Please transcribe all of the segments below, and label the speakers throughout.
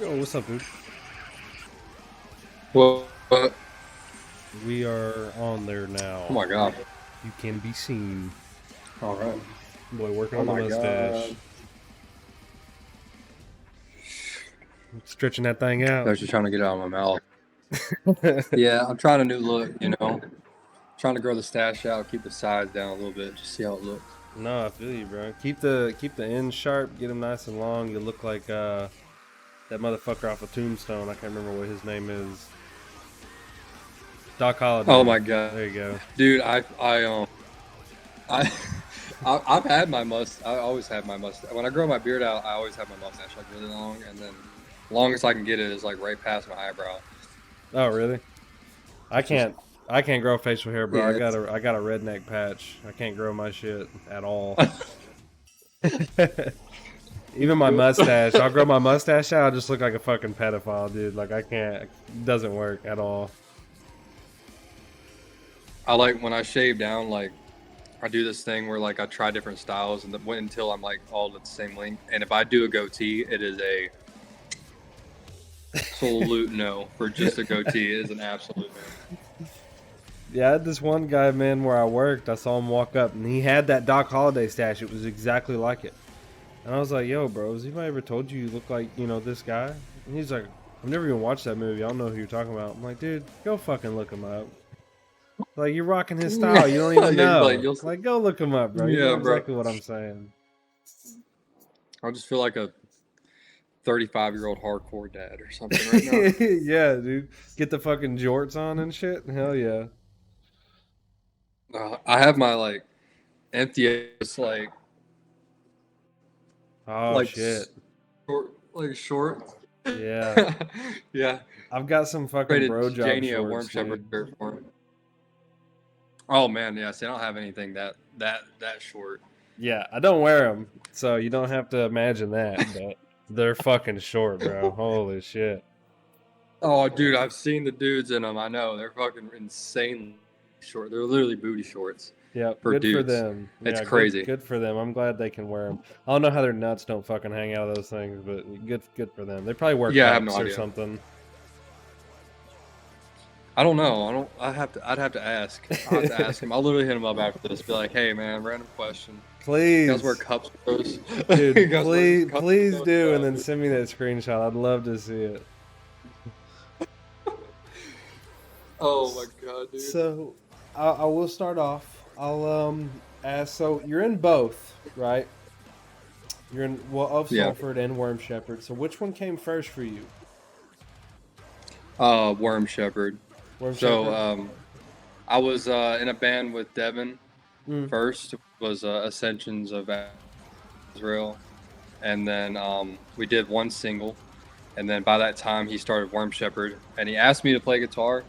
Speaker 1: Yo, what's up, dude?
Speaker 2: Well,
Speaker 1: We are on there
Speaker 2: oh
Speaker 1: now.
Speaker 2: my god.
Speaker 1: You can be seen.
Speaker 2: All right.
Speaker 1: Boy, working
Speaker 2: Oh
Speaker 1: on the
Speaker 2: my
Speaker 1: mustache.
Speaker 2: god.
Speaker 1: Stretching that thing
Speaker 2: I
Speaker 1: out.
Speaker 2: was just trying to get it out of my mouth. Yeah, I'm trying a new look, Trying to grow the stash out, keep the sides down a little bit, just see how it looks.
Speaker 1: No, I feel you, bro. Keep the ends sharp, get them nice and long. You look like that motherfucker off of Tombstone. I can't remember what his name is. Doc
Speaker 2: Oh
Speaker 1: Holliday.
Speaker 2: my god.
Speaker 1: There you go.
Speaker 2: Dude, I I've had my I always have my mustache. When I grow my beard out, I always have my mustache like really long, and then longest I can get it is like right past my eyebrow.
Speaker 1: Oh, really? I
Speaker 2: It's just
Speaker 1: can't. I can't grow facial hair, bro.
Speaker 2: yeah, it's
Speaker 1: I got a redneck patch. I can't grow my shit at all. Even my mustache. I'll grow my mustache out. I just look like a fucking pedophile, dude. Like I can't. It doesn't work at all.
Speaker 2: I like when I shave down, like I do this thing where like I try different styles and wait until I'm like all at the same length. And if I do a goatee, it is a absolute no for just a goatee. It is an absolute no.
Speaker 1: Yeah, I had this one guy, man, where I worked. I saw him walk up, and he had that Doc Holliday stash. It was exactly like it. And I was like, "Yo, bro, has anybody ever told you look like this guy?" And he's like, "I've never even watched that movie. I don't know who you're talking about." I'm like, "Dude, go fucking look him up. Like you're rocking his style. You don't even
Speaker 2: Yeah,
Speaker 1: know. Like go look him up, bro. You know
Speaker 2: yeah, bro.
Speaker 1: exactly what I'm saying."
Speaker 2: I just feel like a 35-year-old hardcore dad or something right now.
Speaker 1: Yeah, dude. Get the fucking jorts on and shit. Hell yeah.
Speaker 2: I have my like empty ass
Speaker 1: Oh
Speaker 2: like
Speaker 1: shit.
Speaker 2: short.
Speaker 1: Yeah.
Speaker 2: Yeah,
Speaker 1: I've got some fucking
Speaker 2: traded
Speaker 1: bro job
Speaker 2: Janie a worm
Speaker 1: shorts,
Speaker 2: shepherd
Speaker 1: dude.
Speaker 2: shirt for it. Oh man, yeah. See, I don't have anything that short.
Speaker 1: Yeah, I don't wear them, so you don't have to imagine that, but they're fucking short, bro. Holy shit.
Speaker 2: Oh, dude, I've seen the dudes in them. I know they're fucking insanely short. They're literally booty shorts
Speaker 1: Yep,
Speaker 2: for
Speaker 1: good for
Speaker 2: dudes.
Speaker 1: them.
Speaker 2: It's
Speaker 1: Yeah,
Speaker 2: crazy.
Speaker 1: good for them. I'm glad they can wear them. I don't know how their nuts don't fucking hang out of those things, but good for them. They probably wear
Speaker 2: Yeah, I have no
Speaker 1: cups or
Speaker 2: idea.
Speaker 1: something.
Speaker 2: I don't know. I don't. I'd have to ask. I'll have to ask him. I'll literally hit him up after this. Be like, hey man, random question. You guys wear
Speaker 1: Please,
Speaker 2: cups with those? You
Speaker 1: dude,
Speaker 2: guys wear cups with
Speaker 1: please
Speaker 2: those?
Speaker 1: do, and then send me that screenshot. I'd love to see it.
Speaker 2: Oh my god, dude.
Speaker 1: So, I will start off. I'll ask. So you're in both, right? You're in of
Speaker 2: Yeah.
Speaker 1: Salford and Worm Shepherd. So which one came first for you?
Speaker 2: Worm shepherd.
Speaker 1: Worm
Speaker 2: So
Speaker 1: Shepherd.
Speaker 2: I was in a band with Devin.
Speaker 1: Mm.
Speaker 2: First was Ascensions of Israel, and then we did one single, and then by that time he started Worm Shepherd, and he asked me to play guitar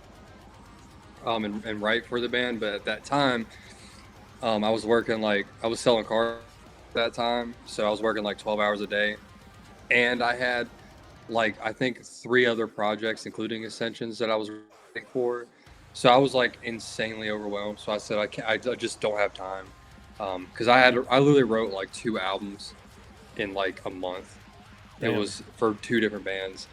Speaker 2: and write for the band. But at that time, I was working I was selling cars at that time, so I was working like 12 hours a day, and I had like I think 3 other projects, including Ascensions, that I was writing for. So I was like insanely overwhelmed. So I said I can't. I just don't have time because I literally wrote like 2 albums in like a month. It
Speaker 1: Damn.
Speaker 2: was for 2 different bands.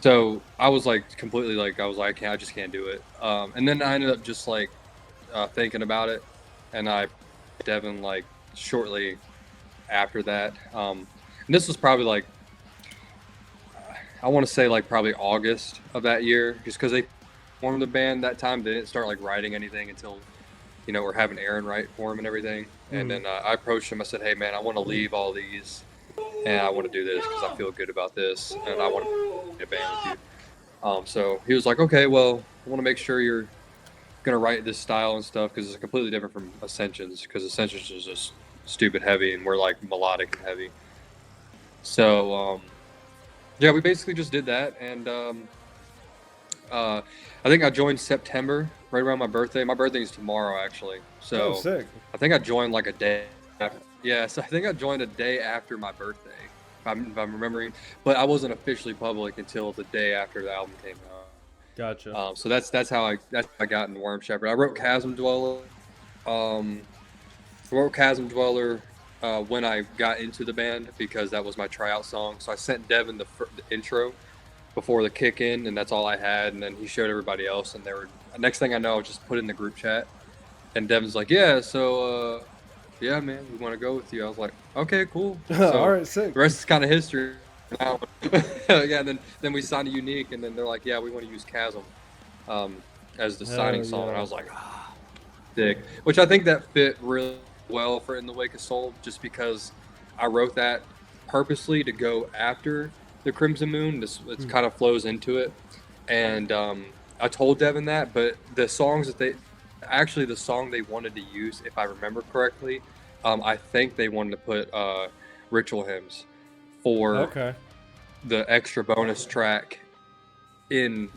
Speaker 2: So I was like completely like I was like I just can't do it. And then I ended up just like thinking about it, and I Devin like shortly after that. And this was probably like I want to say like probably August of that year, just because they formed the band that time. They didn't start like writing anything until we're having Aaron write for him and everything. And
Speaker 1: Mm.
Speaker 2: then I approached him. I said, "Hey man, I want to leave all these, and I want to do this because I feel good about this, and I want to be in a band with you." So he was like, "Okay, well, I want to make sure you're gonna write this style and stuff because it's completely different from Ascensions. Because Ascensions is just stupid heavy, and we're like melodic and heavy." So yeah, we basically just did that, and I think I joined September, right around my birthday. My birthday is tomorrow, actually.
Speaker 1: Oh,
Speaker 2: So
Speaker 1: sick.
Speaker 2: I think I joined like a day after. Yeah, so I think I joined a day after my birthday, if I'm remembering. But I wasn't officially public until the day after the album came out.
Speaker 1: Gotcha.
Speaker 2: So that's how I got into Worm Shepherd. I wrote Chasm Dweller. I wrote Chasm Dweller when I got into the band, because that was my tryout song. So I sent Devin the intro before the kick in, and that's all I had. And then he showed everybody else, and they were, next thing I know, I just put it in the group chat, and Devin's like, yeah, so yeah, man, we want to go with you. I was like, okay, cool.
Speaker 1: All
Speaker 2: So
Speaker 1: right, sick.
Speaker 2: the rest is kind of history now. Yeah, and then we signed a Unique, and then they're like, yeah, we want to use Chasm as the signing song.
Speaker 1: Yeah.
Speaker 2: And I was like, ah, dick. Which I think that fit really well for In the Wake of Soul, just because I wrote that purposely to go after the Crimson Moon. It kind of flows into it. And I told Devin that, but the songs that the song they wanted to use, if I remember correctly, I think they wanted to put Ritual Hymns for the extra bonus track in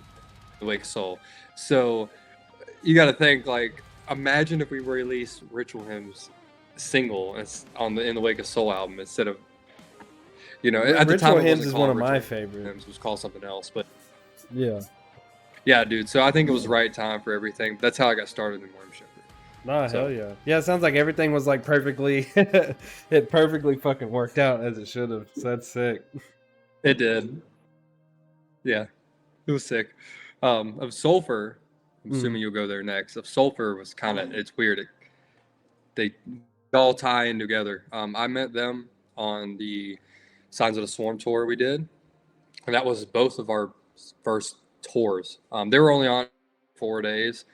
Speaker 2: The Wake of Soul. So you got to think, like, imagine if we released Ritual Hymns single in the Wake of Soul album instead of, at the time
Speaker 1: Ritual Hymns is one of my favorites.
Speaker 2: Hymns, it was called something else, but
Speaker 1: yeah,
Speaker 2: dude. So I think it was the right time for everything. That's how I got started in Worm Shepherd.
Speaker 1: Nah, hell yeah. Yeah, it sounds like everything was like perfectly, it perfectly fucking worked out as it should have. So that's sick.
Speaker 2: It did. Yeah, it was sick. Of Sulfur, I'm assuming you'll go there next. Of Sulfur was kind of, it's weird. They all tie in together. I met them on the Signs of the Swarm tour we did, and that was both of our first tours. They were only on 4 days,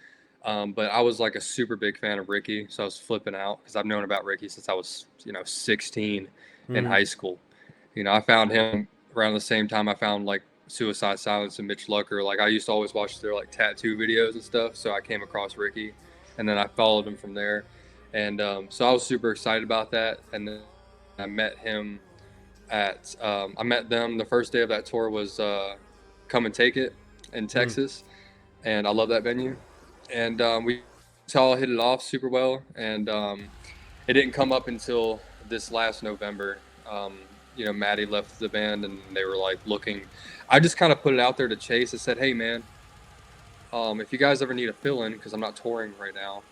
Speaker 2: but I was like a super big fan of Ricky, so I was flipping out because I've known about Ricky since I was 16 in high school. I found him around the same time I found like Suicide Silence and Mitch Lucker. Like, I used to always watch their like tattoo videos and stuff, so I came across Ricky, and then I followed him from there. And so I was super excited about that. And then I met him I met them the first day of that tour was Come and Take It in Texas. And I love that venue. And we all hit it off super well. And it didn't come up until this last November. Maddie left the band, and they were like looking. I just kind of put it out there to Chase. I said, hey, man, if you guys ever need a fill-in, because I'm not touring right now,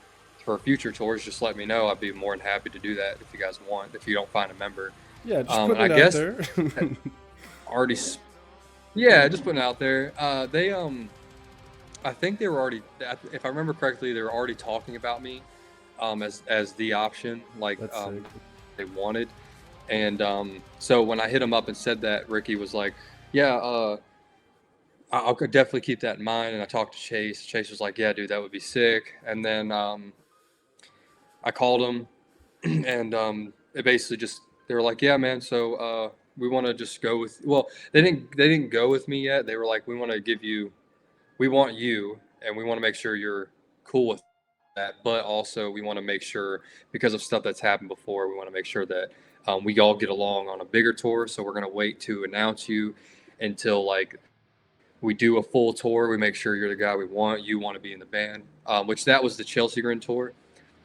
Speaker 2: for future tours, just let me know. I'd be more than happy to do that if you guys want, if you don't find a member.
Speaker 1: Yeah, just put it out there.
Speaker 2: Already, yeah, just putting it out there. They, I think they were already, if I remember correctly, they were already talking about me as the option, like they wanted. And so when I hit him up and said that, Ricky was like, yeah, I'll definitely keep that in mind. And I talked to Chase. Chase was like, yeah, dude, that would be sick. And then I called him, and it basically just, they were like, yeah, man, so we want to just go with, well, they didn't go with me yet. They were like, we want you, and we want to make sure you're cool with that. But also we want to make sure, because of stuff that's happened before, we want to make sure that we all get along on a bigger tour. So we're going to wait to announce you until like we do a full tour. We make sure you're the guy we want. You want to be in the band, which that was the Chelsea Grin tour.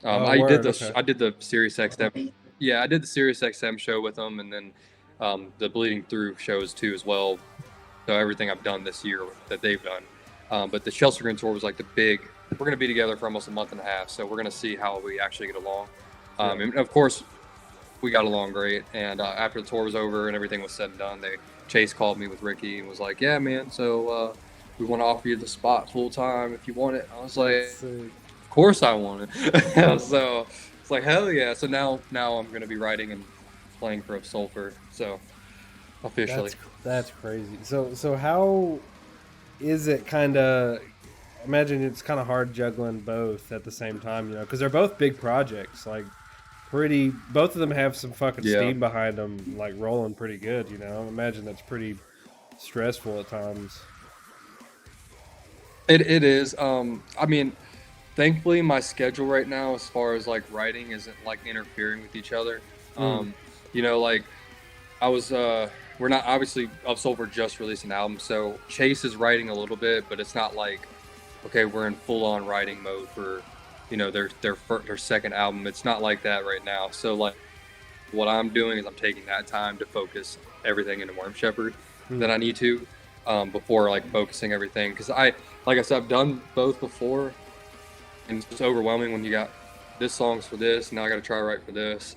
Speaker 2: I did the Sirius XM. Yeah, I did the Sirius XM show with them, and then the Bleeding Through shows too as well. So everything I've done this year that they've done. But the Chelsea Grin tour was like the big. We're going to be together for almost a month and a half, so we're going to see how we actually get along. And of course, we got along great. And after the tour was over and everything was said and done, Chase called me with Ricky and was like, "Yeah, man, so we want to offer you the spot full time if you want it." I was like, "Of course I want it." So it's like, hell yeah. So now I'm going to be writing and playing for Sulfur. So officially.
Speaker 1: That's crazy. So how is it kind of, imagine it's kind of hard juggling both at the same time, because they're both big projects, like both of them have some fucking steam behind them, like rolling pretty good, I imagine that's pretty stressful at times.
Speaker 2: It is. I mean, thankfully my schedule right now, as far as like writing, isn't like interfering with each other. Like I was, we're not, obviously Of Sulfur just released an album, so Chase is writing a little bit, but it's not like, okay, we're in full on writing mode for, their second album. It's not like that right now. So like what I'm doing is I'm taking that time to focus everything into Worm Shepherd that I need to, before like focusing everything. Cause like I said, I've done both before, and it's just overwhelming when you got this song's for this, now I got to try to write for this.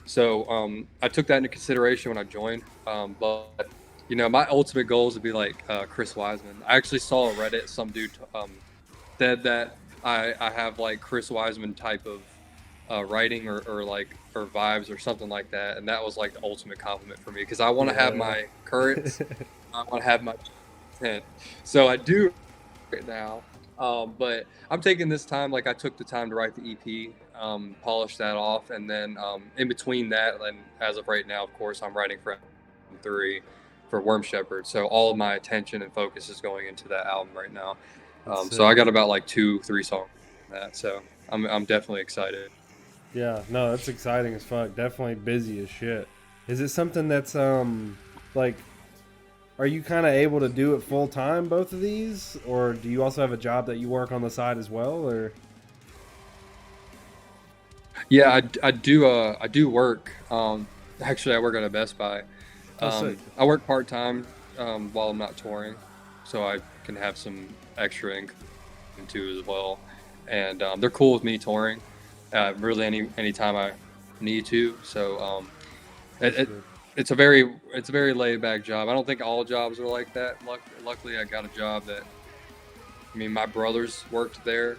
Speaker 2: So I took that into consideration when I joined. But you know, my ultimate goal is to be like Chris Wiseman. I actually saw a Reddit, some dude said that I have like Chris Wiseman type of writing or like or vibes or something like that, and that was like the ultimate compliment for me because I want to have
Speaker 1: Yeah.
Speaker 2: my currents, I want to have my intent. So I do right now. But I'm taking this time, like I took the time to write the EP, polish that off, and then in between that, and as of right now, of course, I'm writing for album 3 for Worm Shepherd. So all of my attention and focus is going into that album right now.
Speaker 1: That's
Speaker 2: So I
Speaker 1: sick.
Speaker 2: got about like 2-3 songs on that. So I'm definitely excited.
Speaker 1: Yeah, no, that's exciting as fuck. Definitely busy as shit. Is it something that's like, are you kind of able to do it full time, both of these, or do you also have a job that you work on the side as well, or?
Speaker 2: Yeah, I do work. Actually, I work at a Best Buy.
Speaker 1: Oh, sick.
Speaker 2: I work part time while I'm not touring, so I can have some extra income too as well. And they're cool with me touring, really any time I need to. So it,
Speaker 1: That's
Speaker 2: it
Speaker 1: good.
Speaker 2: it's a very laid back job. I don't think all jobs are like that. Luckily, I got a job that I mean, my brothers worked there.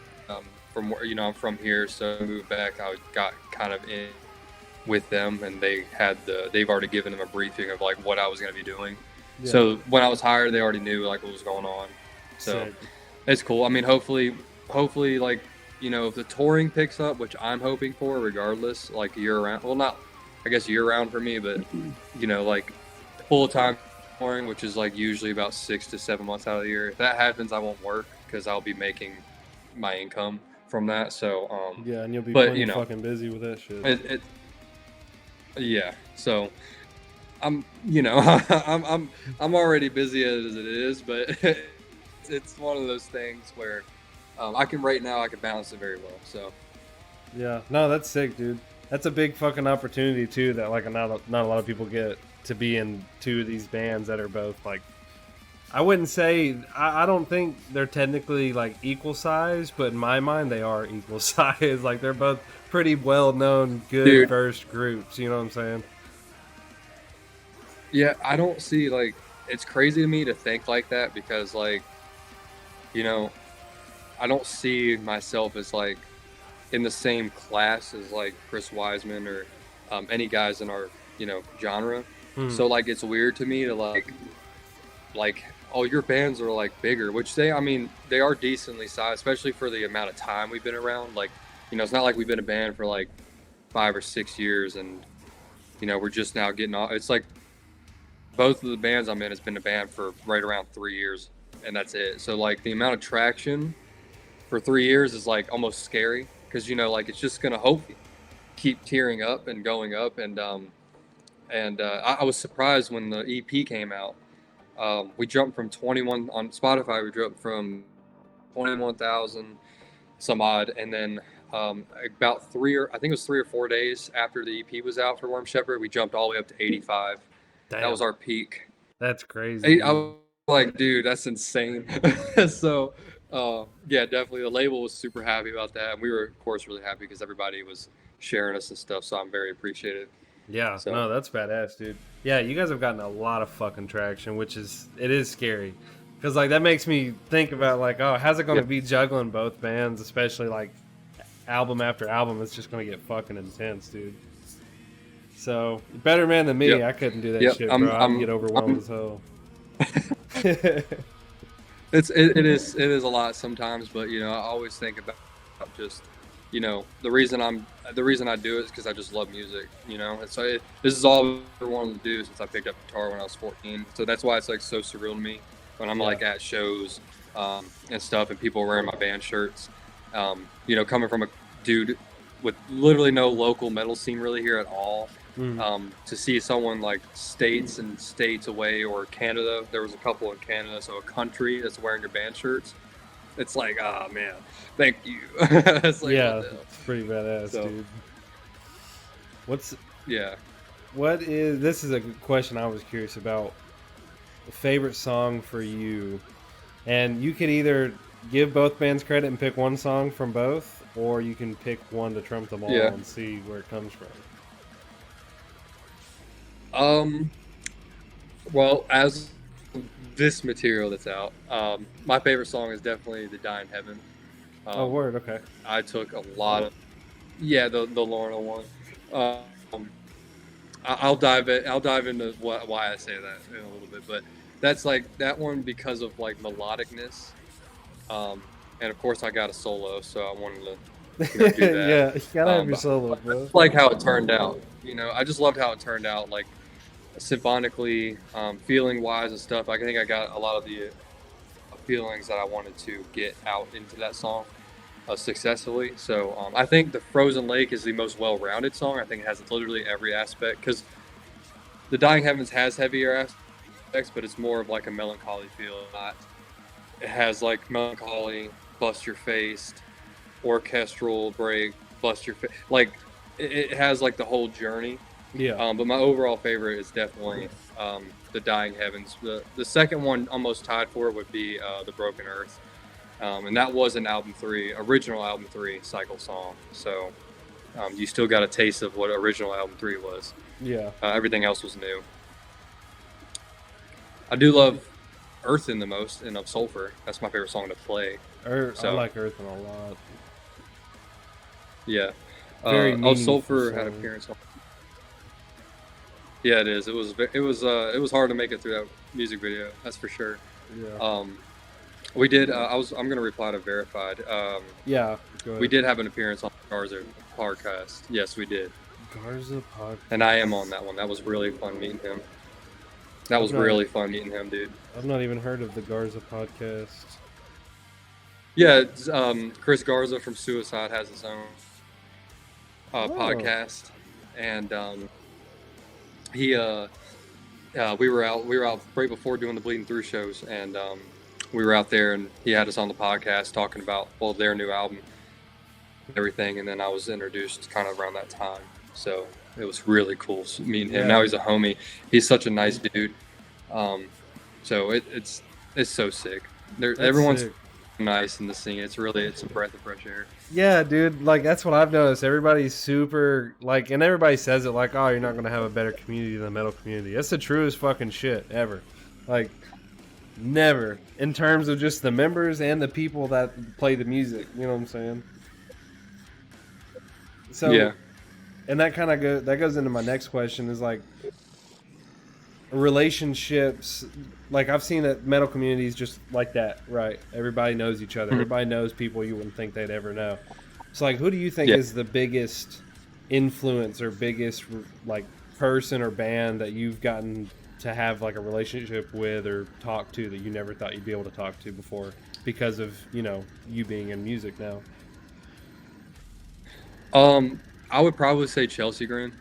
Speaker 2: From where I'm from here, so I moved back. I got kind of in with them, and they've already given them a briefing of like what I was going to be doing.
Speaker 1: Yeah,
Speaker 2: So when I was hired, they already knew like what was going on. So
Speaker 1: sick.
Speaker 2: it's cool. I mean, hopefully, like if the touring picks up, which I'm hoping for, regardless, like year round. Well, not I guess year round for me, but like full time touring, which is like usually about 6 to 7 months out of the year. If that happens, I won't work because I'll be making my income from that. So,
Speaker 1: Yeah, and you'll be
Speaker 2: but
Speaker 1: plenty fucking busy with that shit.
Speaker 2: it yeah. So I'm, I'm already busy as it is, but it's one of those things where I can right now I can balance it very well. So
Speaker 1: Yeah, no, that's sick, dude. That's a big fucking opportunity too. That like not a lot of people get to be in two of these bands that are both like. I wouldn't say I don't think they're technically like equal size, but in my mind they are equal size. Like they're both pretty well known, good
Speaker 2: dude,
Speaker 1: first groups. You know what I'm saying?
Speaker 2: yeah, I don't see like it's crazy to me to think like that because like you know I don't see myself as like in the same class as like Chris Wiseman or any guys in our genre.
Speaker 1: Hmm.
Speaker 2: So like it's weird to me to like oh your bands are like bigger, which I mean they are decently sized, especially for the amount of time we've been around. Like it's not like we've been a band for like 5 or 6 years and we're just now getting off. It's like both of the bands I'm in has been a band for right around 3 years and that's it. So like the amount of traction for 3 years is like almost scary because like it's just gonna hopefully keep tearing up and going up and I was surprised when the EP came out. We jumped from 21 on Spotify. We jumped from 21,000 some odd, and then about I think it was 3 or 4 days after the EP was out for Worm Shepherd, we jumped all the way up to 85. That was
Speaker 1: Damn,
Speaker 2: our peak.
Speaker 1: that's crazy,
Speaker 2: I
Speaker 1: dude.
Speaker 2: was like, dude, that's insane. So, yeah, definitely the label was super happy about that, and we were of course really happy because everybody was sharing us and stuff. So I'm very appreciative.
Speaker 1: Yeah,
Speaker 2: So
Speaker 1: no, that's badass, dude. Yeah, you guys have gotten a lot of fucking traction, which is scary, because like that makes me think about like, oh, how's it going
Speaker 2: yeah,
Speaker 1: to be juggling both bands, especially like album after album? It's just going to get fucking intense, dude. So better man than me.
Speaker 2: yep,
Speaker 1: I couldn't do that
Speaker 2: yep.
Speaker 1: shit, bro. I'd get overwhelmed as hell.
Speaker 2: It is a lot sometimes, but I always think about just the reason I do it is because I just love music, and so this is all I ever wanted to do since I picked up guitar when I was 14. So that's why it's like so surreal to me when I'm
Speaker 1: Yeah.
Speaker 2: like at shows and stuff, and people are wearing my band shirts. Coming from a dude with literally no local metal scene really here at all.
Speaker 1: Mm.
Speaker 2: To see someone like states and states away or Canada, there was a couple in Canada, so a country that's wearing your band shirts. It's like, ah, man, thank you. It's like, what
Speaker 1: Yeah,
Speaker 2: the hell?
Speaker 1: it's pretty badass,
Speaker 2: So,
Speaker 1: dude. What's
Speaker 2: yeah.
Speaker 1: what is this is a question I was curious about. Favorite song for you, and you could either give both bands credit and pick one song from both, or you can pick one to trump them all
Speaker 2: Yeah.
Speaker 1: and see where it comes from.
Speaker 2: Um, well, as this material that's out, my favorite song is definitely "The Dying Heaven."
Speaker 1: Oh,
Speaker 2: Um,
Speaker 1: word. Okay.
Speaker 2: I took a lot of the Lorna one. Um, I'll dive into why I say that in a little bit, but that's like that one because of like melodicness. Um, and of course I got a solo, so I wanted to, do that.
Speaker 1: Yeah, you gotta have your
Speaker 2: But
Speaker 1: solo,
Speaker 2: I
Speaker 1: bro.
Speaker 2: just like how it turned out. I just loved how it turned out, like symphonically, feeling wise and stuff. I think I got a lot of the feelings that I wanted to get out into that song successfully. So I think the Frozen Lake is the most well-rounded song. I think it has literally every aspect because the Dying Heavens has heavier aspects, but it's more of like a melancholy feel. It has like melancholy, bust your face, orchestral break, bust your face. Like it has like the whole journey.
Speaker 1: Yeah.
Speaker 2: But my overall favorite is definitely the Dying Heavens. The second one, almost tied for it, would be the Broken Earth, and that was an original album three cycle song. So you still got a taste of what original album three was.
Speaker 1: Yeah.
Speaker 2: Everything else was new. I do love Earthen the most, and of Sulfur. That's my favorite song to play.
Speaker 1: I
Speaker 2: So
Speaker 1: like Earthen a lot.
Speaker 2: yeah,
Speaker 1: Very meaningful
Speaker 2: Sulfur had
Speaker 1: song.
Speaker 2: appearance on. Yeah, it is. It was hard to make it through that music video. That's for sure.
Speaker 1: Yeah.
Speaker 2: We did. I'm gonna reply to verified.
Speaker 1: Yeah. Go ahead.
Speaker 2: We did have an appearance on Garza podcast. Yes, we did.
Speaker 1: Garza podcast.
Speaker 2: And I am on that one. That was really fun meeting him. That was really fun meeting him, dude.
Speaker 1: I've not even heard of the Garza podcast.
Speaker 2: Yeah, Chris Garza from Suicide has his own podcast, and he we were out right before doing the Bleeding Through shows, and we were out there, and he had us on the podcast talking about their new album, and everything, and then I was introduced kind of around that time, so it was really cool meeting him. Yeah. Now he's a homie. He's such a nice dude. So it's so sick. Everyone's sick. Nice in the scene. It's a breath of fresh air.
Speaker 1: Yeah, dude. Like that's what I've noticed. Everybody's super like, and everybody says it like, "Oh, you're not gonna have a better community than the metal community." That's the truest fucking shit ever. Like, never in terms of just the members and the people that play the music. You know what I'm saying? So yeah, and that kind of goes into my next question is like relationships. Like I've seen that metal communities just like that, right? Everybody knows each other. Everybody knows people you wouldn't think they'd ever know. So like, who do you think is the biggest influence or biggest like person or band that you've gotten to have like a relationship with or talk to that you never thought you'd be able to talk to before because of you being in music now?
Speaker 2: I would probably say Chelsea Grin,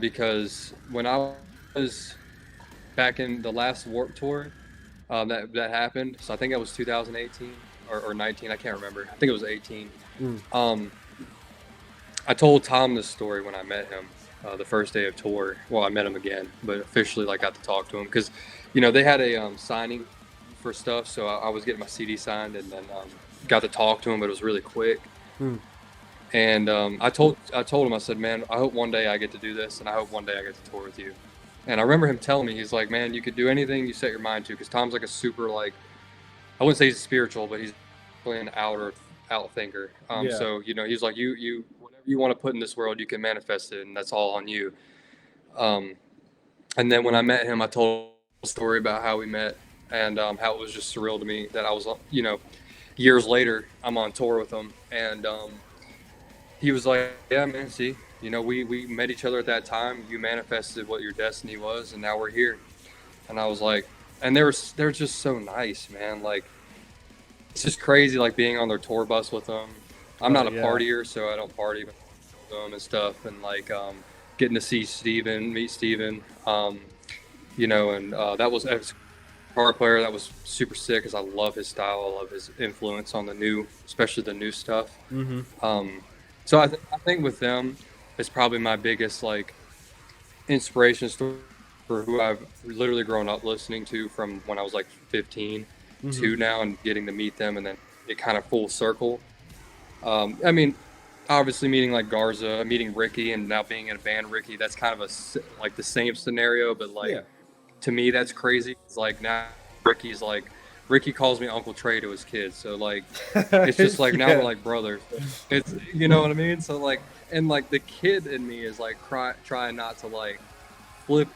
Speaker 2: because when I was back in the last Warped Tour that happened, so I think that was 2018 or 19, I can't remember. I think it was 18. I told Tom this story when I met him the first day of tour. Well, I met him again, but officially like got to talk to him because, they had a signing for stuff, so I was getting my CD signed and then got to talk to him, but it was really quick. And I told him, I said, man, I hope one day I get to do this, and I hope one day I get to tour with you. And I remember him telling me, he's like, man, you could do anything you set your mind to, because Tom's like a super, like, I wouldn't say he's spiritual, but he's really an out thinker. So, he's like, you whatever you want to put in this world, you can manifest it, and that's all on you. And then when I met him, I told a story about how we met and how it was just surreal to me that I was, years later, I'm on tour with him, and he was like, yeah, man, see, we met each other at that time. You manifested what your destiny was, and now we're here. And I was like, and they're just so nice, man. Like, it's just crazy, like, being on their tour bus with them. I'm not a partier, so I don't party with them and stuff. And, like, getting to meet Steven, and that was a guitar player that was super sick because I love his style. I love his influence on especially the new stuff. So I think with them, it's probably my biggest like inspiration story for who I've literally grown up listening to from when I was like 15 to now, and getting to meet them, and then it kind of full circle. I mean, obviously meeting like Garza, meeting Ricky, and now being in a band Ricky, that's kind of like the same scenario, but like
Speaker 1: Yeah.
Speaker 2: to me that's crazy. It's like now Ricky's like Ricky calls me Uncle Trey to his kids, so like it's just like now we're
Speaker 1: Yeah.
Speaker 2: like brothers. It's you know what I mean. So like and like the kid in me is like trying not to like flip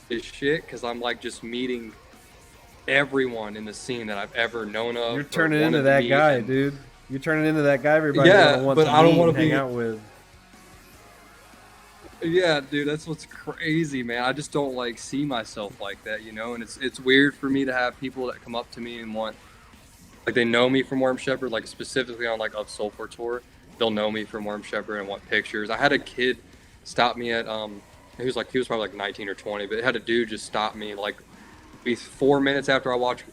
Speaker 2: his shit because I'm like just meeting everyone in the scene that I've ever known
Speaker 1: You're
Speaker 2: of or
Speaker 1: turning into
Speaker 2: wanted to
Speaker 1: that
Speaker 2: meet,
Speaker 1: guy,
Speaker 2: and
Speaker 1: dude. You're turning into that guy everybody's gonna
Speaker 2: yeah,
Speaker 1: want
Speaker 2: but
Speaker 1: to
Speaker 2: I don't
Speaker 1: meet
Speaker 2: want
Speaker 1: and
Speaker 2: to
Speaker 1: hang
Speaker 2: be.
Speaker 1: out with.
Speaker 2: Yeah, dude, that's what's crazy, man. I just don't like see myself like that, you know. And it's weird for me to have people that come up to me and want like they know me from Worm Shepherd, like specifically on like a Sulfur tour. They'll know me from Worm Shepherd and want pictures. I had a kid stop me at he was probably like 19 or 20, but it had a dude just stop me like maybe 4 minutes after I walked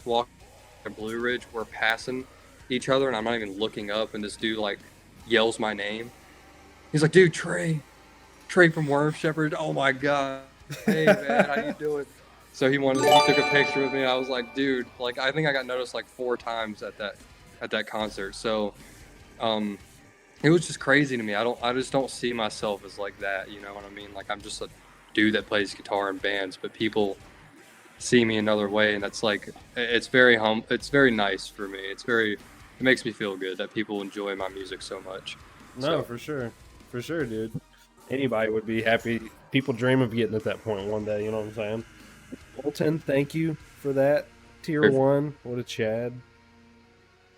Speaker 2: at Blue Ridge. We're passing each other and I'm not even looking up, and this dude like yells my name. He's like, "Dude, Trey from Worm Shepherd." Oh my god. Hey man, how you doing? So he took a picture with me. I was like, dude, like I think I got noticed like 4 times at that concert. So um it was just crazy to me. I just don't see myself as like that, you know what I mean? Like I'm just a dude that plays guitar in bands, but people see me another way, and that's like it's very nice for me. It makes me feel good that people enjoy my music so much.
Speaker 1: No,
Speaker 2: So
Speaker 1: for sure, dude. Anybody would be happy. People dream of getting at that point one day. You know what I'm saying? Bolton, thank you for that. Tier one. What a Chad.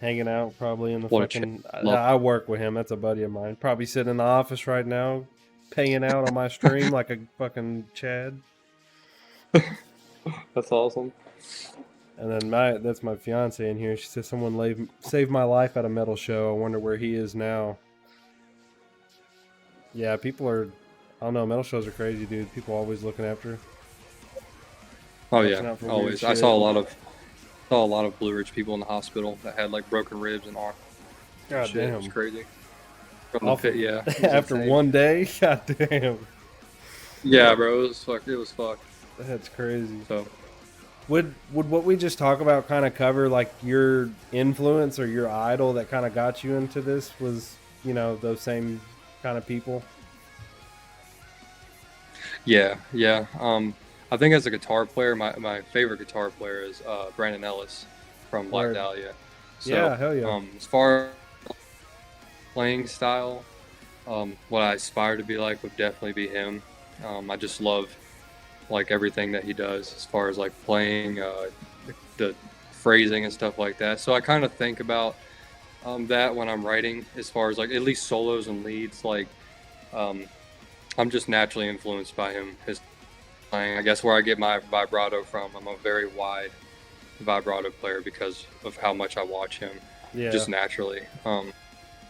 Speaker 1: Hanging out probably in the
Speaker 2: what a ch-
Speaker 1: fucking.
Speaker 2: love.
Speaker 1: I work with him. That's a buddy of mine. Probably sitting in the office right now, paying out on my stream like a fucking Chad.
Speaker 2: That's awesome.
Speaker 1: And then that's my fiance in here. She says someone saved my life at a metal show. I wonder where he is now. Yeah, people are. I don't know. Metal shows are crazy, dude. People always looking after,
Speaker 2: Oh
Speaker 1: watching
Speaker 2: yeah,
Speaker 1: out for weird
Speaker 2: always. I
Speaker 1: shit.
Speaker 2: saw a lot of Blue Ridge people in the hospital that had like broken ribs and arms and
Speaker 1: God
Speaker 2: shit. It was
Speaker 1: damn.
Speaker 2: crazy. From the
Speaker 1: Off
Speaker 2: pit,
Speaker 1: of,
Speaker 2: yeah. It was
Speaker 1: after
Speaker 2: insane.
Speaker 1: one day. God damn.
Speaker 2: Yeah, bro, it was fucked. It was fucked.
Speaker 1: That's crazy.
Speaker 2: So
Speaker 1: Would what we just talk about kind of cover like your influence or your idol that kind of got you into this? Was those same kind of people?
Speaker 2: yeah, yeah. I think as a guitar player, my favorite guitar player is Brandon Ellis from Black
Speaker 1: Word.
Speaker 2: Dahlia. So
Speaker 1: Yeah, hell yeah.
Speaker 2: as far as playing style, what I aspire to be like would definitely be him. I just love like everything that he does as far as like playing, the phrasing and stuff like that. So I kind of think about that when I'm writing, as far as like at least solos and leads. Like um, I'm just naturally influenced by him. His playing, I guess, where I get my vibrato from. I'm a very wide vibrato player because of how much I watch him,
Speaker 1: Yeah.
Speaker 2: just naturally.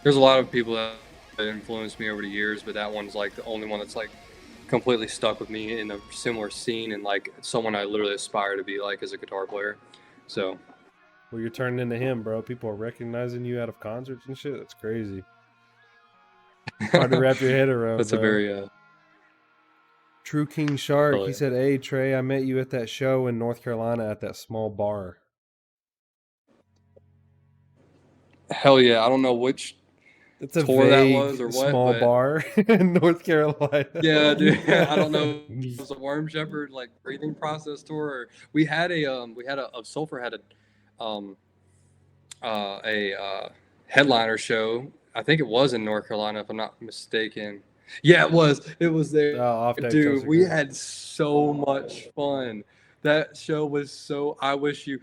Speaker 2: There's a lot of people that influenced me over the years, but that one's like the only one that's like completely stuck with me in a similar scene and like someone I literally aspire to be like as a guitar player. So
Speaker 1: Well, you're turning into him, bro. People are recognizing you out of concerts and shit. That's crazy. Hard to wrap your head around,
Speaker 2: that's a
Speaker 1: bro.
Speaker 2: very
Speaker 1: True King Shark,
Speaker 2: hell
Speaker 1: he
Speaker 2: yeah.
Speaker 1: said, "Hey Trey, I met you at that show in North Carolina at that small bar."
Speaker 2: Hell yeah. I don't know which
Speaker 1: It's a
Speaker 2: tour that was or
Speaker 1: vague
Speaker 2: what,
Speaker 1: small
Speaker 2: but
Speaker 1: bar in North Carolina.
Speaker 2: yeah, dude. I don't know if it was a Worm Shepherd like breathing process tour, or a Sulfur had um a headliner show. I think it was in North Carolina, if I'm not mistaken. Yeah, it was. It was
Speaker 1: Oh,
Speaker 2: there,
Speaker 1: off tape
Speaker 2: dude. We
Speaker 1: Jessica.
Speaker 2: had so much fun. That show was so. I wish you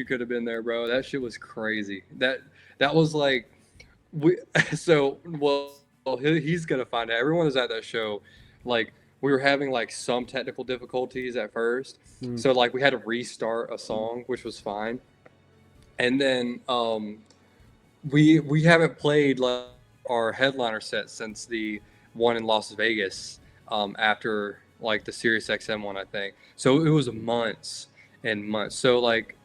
Speaker 2: could have been there, bro. That shit was crazy. That was like we. So well, he's gonna find out. Everyone was at that show. Like we were having like some technical difficulties at first,
Speaker 1: Hmm.
Speaker 2: so like we had to restart a song, which was fine. And then we haven't played like our headliner set since the one in Las Vegas, after like the Sirius XM one, I think. So it was months and months. So like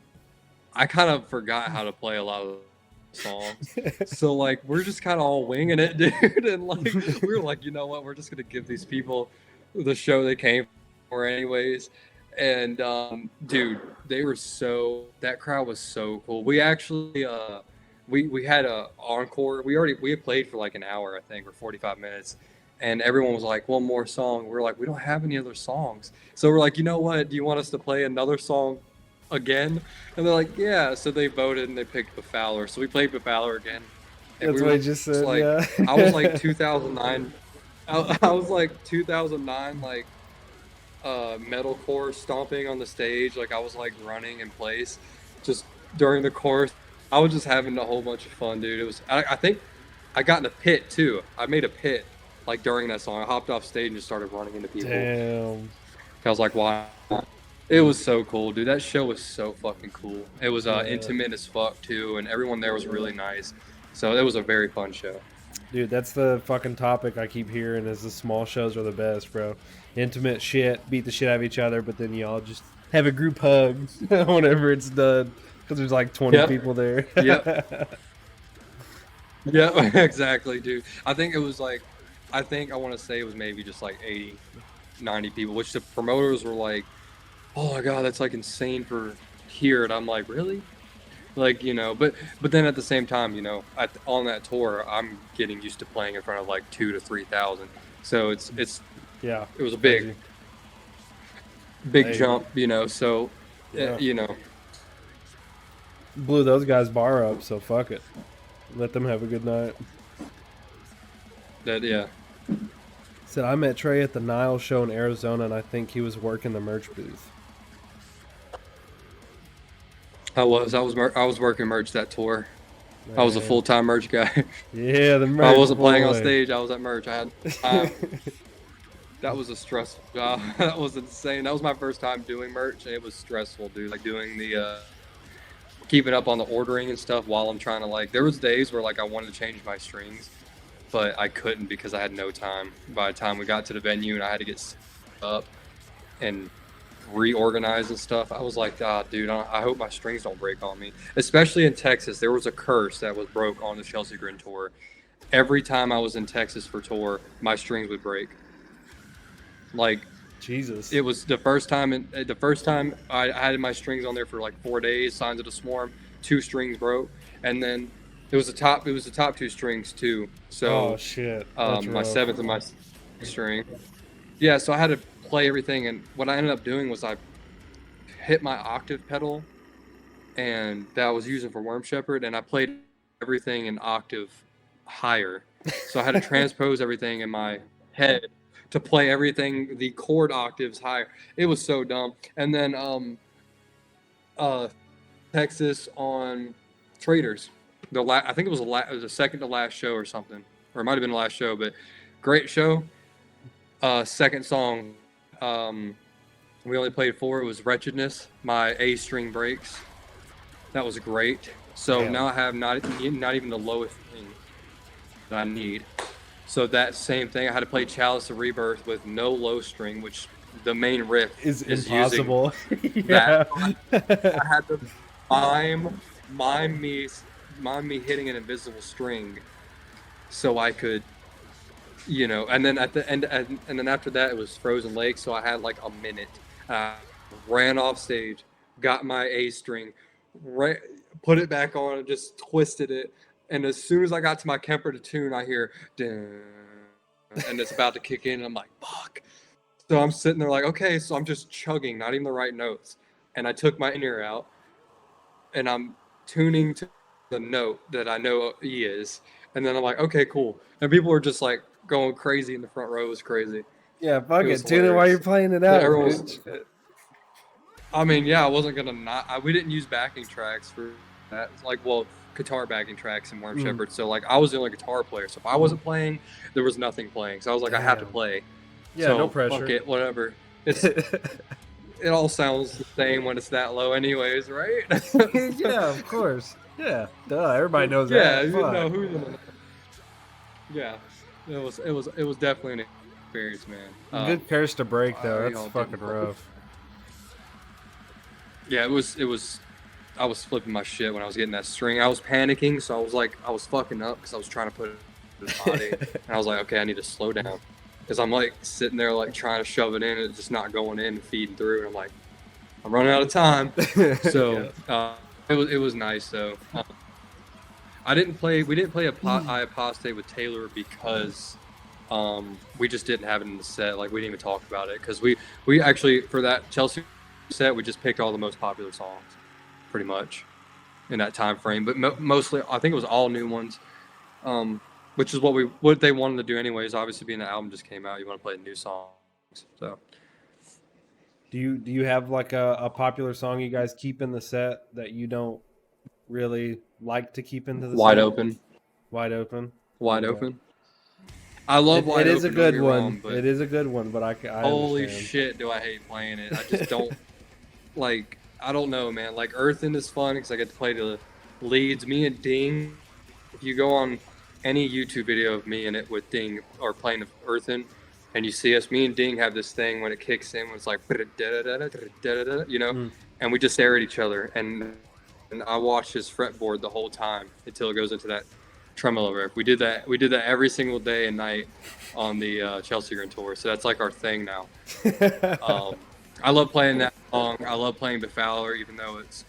Speaker 2: I kind of forgot how to play a lot of songs. So like we're just kind of all winging it, dude. And like we were like, you know what? We're just gonna give these people the show they came for anyways. And dude, they were that crowd was so cool. We actually we had a encore. We had played for like an hour, I think, or 45 minutes, and everyone was like, one more song. We're like, we don't have any other songs, so we're like, you know what? Do you want us to play another song again? And they're like, yeah. So they voted and they picked Befowler. So we played Befowler again, and
Speaker 1: That's
Speaker 2: we
Speaker 1: what I
Speaker 2: were
Speaker 1: just
Speaker 2: just
Speaker 1: said.
Speaker 2: like,
Speaker 1: Yeah.
Speaker 2: I was like 2009. I was like 2009, like metalcore stomping on the stage. Like I was like running in place, just during the chorus. I was just having a whole bunch of fun, dude. It was. I think I got in a pit too. I made a pit like during that song. I hopped off stage and just started running into people.
Speaker 1: Damn.
Speaker 2: I was like, why? It was so cool, dude. That show was so fucking cool. It was
Speaker 1: Yeah.
Speaker 2: intimate as fuck too, and everyone there was really nice. So it was a very fun show.
Speaker 1: Dude, that's the fucking topic I keep hearing is the small shows are the best, bro. Intimate shit, beat the shit out of each other, but then y'all just have a group hug whenever it's done because there's like 20
Speaker 2: Yep.
Speaker 1: people there.
Speaker 2: Yep. Yeah, exactly, dude. I think it was like, I want to say it was maybe just like 80, 90 people, which the promoters were like, oh my God, that's like insane for here. And I'm like, really? Like, you know, but then at the same time, you know, on that tour, I'm getting used to playing in front of like 2,000 to 3,000. So
Speaker 1: Yeah.
Speaker 2: it was a
Speaker 1: Crazy.
Speaker 2: big
Speaker 1: Hey.
Speaker 2: jump, you know, so,
Speaker 1: Yeah.
Speaker 2: you know,
Speaker 1: Blew those guys' bar up, so fuck it. Let them have a good night.
Speaker 2: that, yeah.
Speaker 1: Said I met Trey at the Nile show in Arizona, and I think he was working the merch booth.
Speaker 2: I was working merch that tour. I was a
Speaker 1: Man.
Speaker 2: full-time merch guy.
Speaker 1: Yeah, the merch.
Speaker 2: I wasn't playing on
Speaker 1: boy.
Speaker 2: stage. I was at merch. I had that was a stressful job. That was insane. That was my first time doing merch, and it was stressful, dude. Like doing the keeping up on the ordering and stuff while I'm trying to like. There was days where like I wanted to change my strings, but I couldn't because I had no time. By the time we got to the venue and I had to get set up and reorganize and stuff, I was like, ah, dude, I hope my strings don't break on me. Especially in Texas, there was a curse that was broke on the Chelsea Grin tour. Every time I was in Texas for tour, my strings would break. Like
Speaker 1: Jesus.
Speaker 2: it was the first time. The first time I had my strings on there for like 4 days. Signs of the Swarm, 2 strings broke, and then it was the top. It was the top 2 strings too. So
Speaker 1: Oh shit. That's
Speaker 2: my
Speaker 1: rough.
Speaker 2: 7th and my 6th string. Yeah, so I had to play everything, and what I ended up doing was I hit my octave pedal, and that I was using for Worm Shepherd, and I played everything in octave higher. So I had to transpose everything in my head to play everything the chord octaves higher. It was so dumb. And then Texas on Traders. I think it was the second to last show or something, or it might have been the last show, but great show. Second song, we only played 4. It was Wretchedness. My A string breaks. That was great. So
Speaker 1: Damn.
Speaker 2: now I have not even the lowest thing that I need. So that same thing, I had to play Chalice of Rebirth with no low string, which the main riff
Speaker 1: Is
Speaker 2: using
Speaker 1: impossible.
Speaker 2: that.
Speaker 1: Yeah.
Speaker 2: I had to mime me hitting an invisible string, so I could, you know. And then at the end, and then after that, it was Frozen Lake. So I had like a minute. Ran off stage, got my A string, put it back on, and just twisted it. And as soon as I got to my Kemper to tune, I hear, dun, and it's about to kick in. And I'm like, fuck. So I'm sitting there like, okay, so I'm just chugging, not even the right notes. And I took my in-ear out, and I'm tuning to the note that I know E is. And then I'm like, okay, cool. And people were just like going crazy in the front row. It was crazy.
Speaker 1: Yeah, fuck
Speaker 2: It was
Speaker 1: it. Tune it while
Speaker 2: hilarious.
Speaker 1: you're playing it out.
Speaker 2: Everyone
Speaker 1: Dude.
Speaker 2: was, I mean, yeah, I wasn't gonna we didn't use backing tracks for that. Like, well, guitar backing tracks in Worm Shepherd. So like, I was the only guitar player. So if I wasn't playing, there was nothing playing. So I was like, I have to
Speaker 1: Damn.
Speaker 2: play.
Speaker 1: Yeah,
Speaker 2: So,
Speaker 1: no pressure.
Speaker 2: Fuck it, whatever. It's it all sounds the same when it's that low, anyways, right?
Speaker 1: Yeah, of course. Yeah, duh. Everybody knows
Speaker 2: Yeah,
Speaker 1: that.
Speaker 2: you
Speaker 1: Fuck.
Speaker 2: know who's in it. Yeah, it was definitely an experience, man.
Speaker 1: Good curse to break though.
Speaker 2: you
Speaker 1: That's
Speaker 2: know,
Speaker 1: fucking rough.
Speaker 2: Yeah, it was. I was flipping my shit when I was getting that string. I was panicking, so I was fucking up because I was trying to put it in the body, and I was like, okay, I need to slow down because I'm like sitting there like trying to shove it in, and it's just not going in and feeding through, and I'm like, I'm running out of time. So it was nice though. I didn't play. We didn't play I Apostate with Taylor because we just didn't have it in the set. Like we didn't even talk about it because we actually for that Chelsea set we just picked all the most popular songs, pretty much, in that time frame. But mostly, I think it was all new ones, which is what they wanted to do anyways. Obviously, being the album just came out, you want to play new songs. So,
Speaker 1: Do you have like a popular song you guys keep in the set that you don't really like to keep into the
Speaker 2: Wide
Speaker 1: set?
Speaker 2: Open.
Speaker 1: Wide Open.
Speaker 2: Wide
Speaker 1: Yeah.
Speaker 2: Open. I love
Speaker 1: It
Speaker 2: Wide
Speaker 1: is a
Speaker 2: Open. Don't
Speaker 1: good
Speaker 2: get me
Speaker 1: one.
Speaker 2: wrong, but
Speaker 1: It is a good one, but I
Speaker 2: holy
Speaker 1: understand.
Speaker 2: shit, do I hate playing it? I just don't like. I don't know, man. Like Earthen is fun because I get to play the leads. Me and Ding. If you go on any YouTube video of me and it with Ding or playing Earthen, and you see us, me and Ding have this thing when it kicks in, when it's like, you know, and we just stare at each other, and I watch his fretboard the whole time until it goes into that tremolo riff. We did that every single day and night on the Chelsea Grand Tour, so that's like our thing now. I love playing that song. I love playing Befowler, even though it's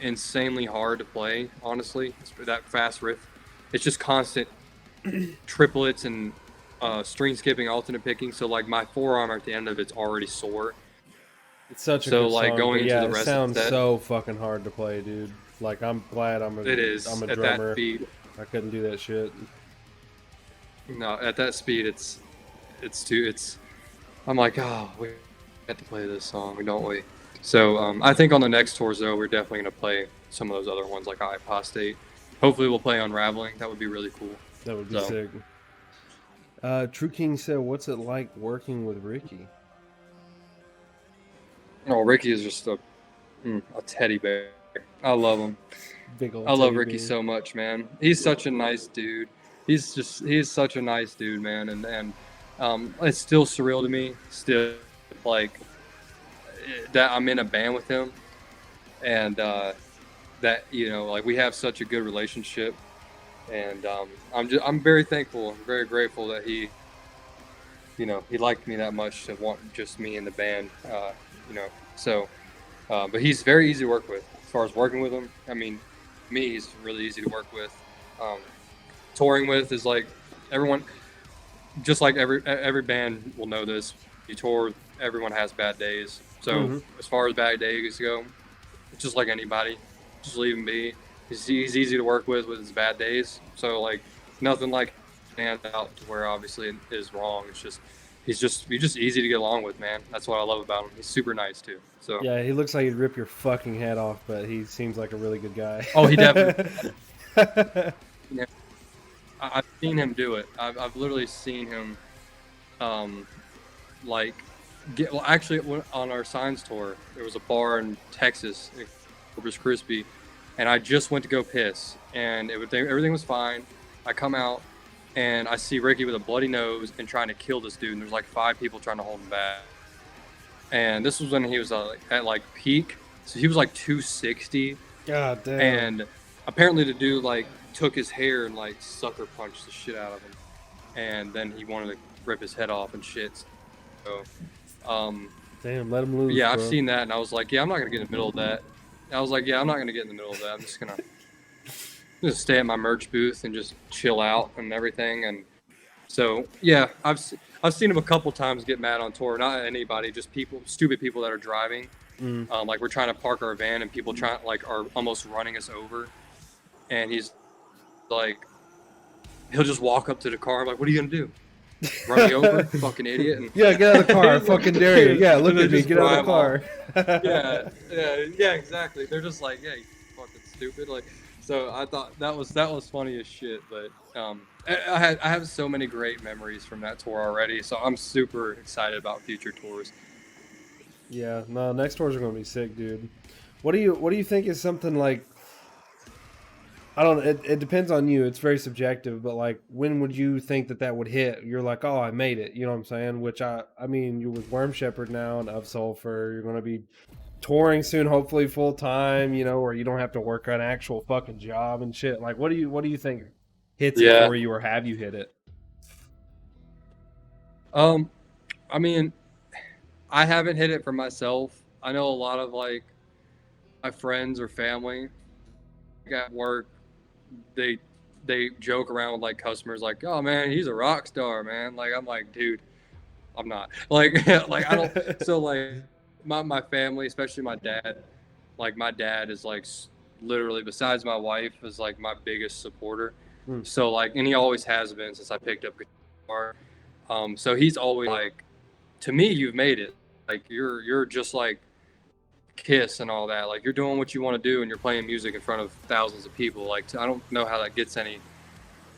Speaker 2: insanely hard to play, honestly. That fast riff. It's just constant triplets and string skipping, alternate picking. So like my forearm at the end of it's already sore.
Speaker 1: It's such a
Speaker 2: so
Speaker 1: good
Speaker 2: like
Speaker 1: song,
Speaker 2: going
Speaker 1: but
Speaker 2: into
Speaker 1: yeah,
Speaker 2: the
Speaker 1: it
Speaker 2: rest
Speaker 1: sounds
Speaker 2: of the set,
Speaker 1: so fucking hard to play, dude. Like I'm glad I'm
Speaker 2: it is
Speaker 1: a
Speaker 2: at
Speaker 1: drummer.
Speaker 2: that speed.
Speaker 1: I couldn't do that shit.
Speaker 2: No, at that speed, it's too. It's. I'm like, oh, we have to play this song, don't we? So I think on the next tours though, we're definitely gonna play some of those other ones like I Apostate. Hopefully, we'll play Unraveling. That would be really cool.
Speaker 1: That would be sick. True King said, "What's it like working with Ricky?"
Speaker 2: Oh, Ricky is just a teddy bear. I love him.
Speaker 1: Big old
Speaker 2: I love
Speaker 1: teddy
Speaker 2: Ricky
Speaker 1: bear.
Speaker 2: so much, man. He's such a nice dude. He's such a nice dude, man. And it's still surreal to me. Still, like that I'm in a band with him, and that like we have such a good relationship, and I'm very thankful, I'm very grateful that he liked me that much to want just me in the band, so but he's very easy to work with as far as working with him. I mean, me, he's really easy to work with. Touring with is like everyone, just like every band will know this. You tour, everyone has bad days. So as far as bad days go, it's just like anybody, just leave him be. He's easy to work with his bad days. So like nothing like stand out to where obviously it is wrong. It's just he's just easy to get along with, man. That's what I love about him. He's super nice too. So
Speaker 1: yeah, he looks like he'd rip your fucking head off, but he seems like a really good guy.
Speaker 2: Oh, he definitely. Yeah. I've seen him do it. I've literally seen him, actually on our Signs tour, there was a bar in Texas, Corpus Christi, and I just went to go piss, and everything was fine. I come out, and I see Ricky with a bloody nose and trying to kill this dude, and there's like 5 people trying to hold him back. And this was when he was at like peak, so he was like 260.
Speaker 1: God damn.
Speaker 2: And apparently the dude like took his hair and like sucker punched the shit out of him, and then he wanted to rip his head off and shit. So,
Speaker 1: damn, let him lose.
Speaker 2: Yeah, I've
Speaker 1: bro.
Speaker 2: seen that, and I was like, yeah, I'm not gonna get in the middle of that. I was like, yeah, I'm not gonna get in the middle of that. I'm just gonna stay at my merch booth and just chill out and everything. And so, yeah, I've seen him a couple times get mad on tour. Not anybody, just stupid people that are driving. Like we're trying to park our van and people are almost running us over, and he's like, he'll just walk up to the car. I'm like, what are you gonna do? Run me over, fucking idiot? And
Speaker 1: yeah, get out of the car. I fucking dare you. Yeah, look at me. Get out of the car.
Speaker 2: yeah, exactly. They're just like, yeah, you fucking stupid. Like, so I thought that was funny as shit. But I have so many great memories from that tour already. So I'm super excited about future tours.
Speaker 1: Yeah, no, next tours are gonna be sick, dude. What do you think is something like? I don't. It depends on you. It's very subjective, but like, when would you think that would hit? You're like, oh, I made it. You know what I'm saying? Which I mean, you're with Worm Shepherd now and of Sulfur. You're gonna be touring soon, hopefully full time. You know, where you don't have to work an actual fucking job and shit. Like, what do you think hits it for you, or have you hit it?
Speaker 2: I mean, I haven't hit it for myself. I know a lot of like my friends or family at work, they they joke around with like customers like, oh man, he's a rock star, man. Like I'm like, dude, I'm not. Like like I don't. So like my family, especially my dad, like my dad is like literally besides my wife is like my biggest supporter. So like, and he always has been since I picked up guitar. So he's always like, to me, you've made it. Like you're just like Kiss and all that. Like you're doing what you want to do and you're playing music in front of thousands of people. Like I don't know how that gets any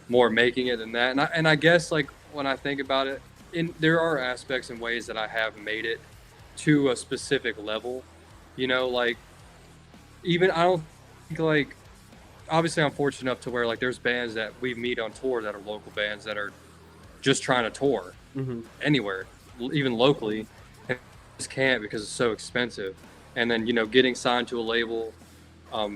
Speaker 2: more making it than that. And I guess like when I think about it, there are aspects and ways that I have made it to a specific level. You know, like even I don't think like obviously I'm fortunate enough to where like there's bands that we meet on tour that are local bands that are just trying to tour anywhere, even locally, and just can't because it's so expensive. And then getting signed to a label,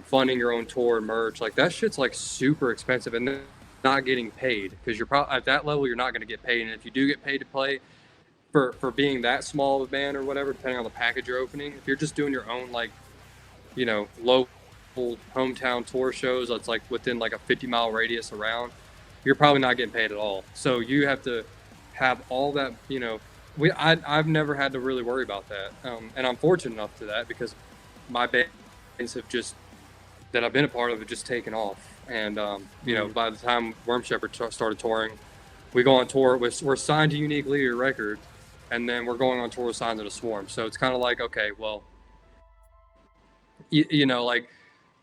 Speaker 2: funding your own tour and merch, like that shit's like super expensive, and then not getting paid because you're probably at that level you're not going to get paid. And if you do get paid to play for being that small of a band or whatever, depending on the package you're opening, if you're just doing your own like local hometown tour shows that's like within like a 50-mile radius around, you're probably not getting paid at all. So you have to have all that. I've never had to really worry about that, and I'm fortunate enough to that because my bands have just that I've been a part of have just taken off. And by the time Worm Shepherd started touring, we go on tour. We're signed to Unique Leader Records, and then we're going on tour with Signs of the Swarm. So it's kind of like, okay, well, like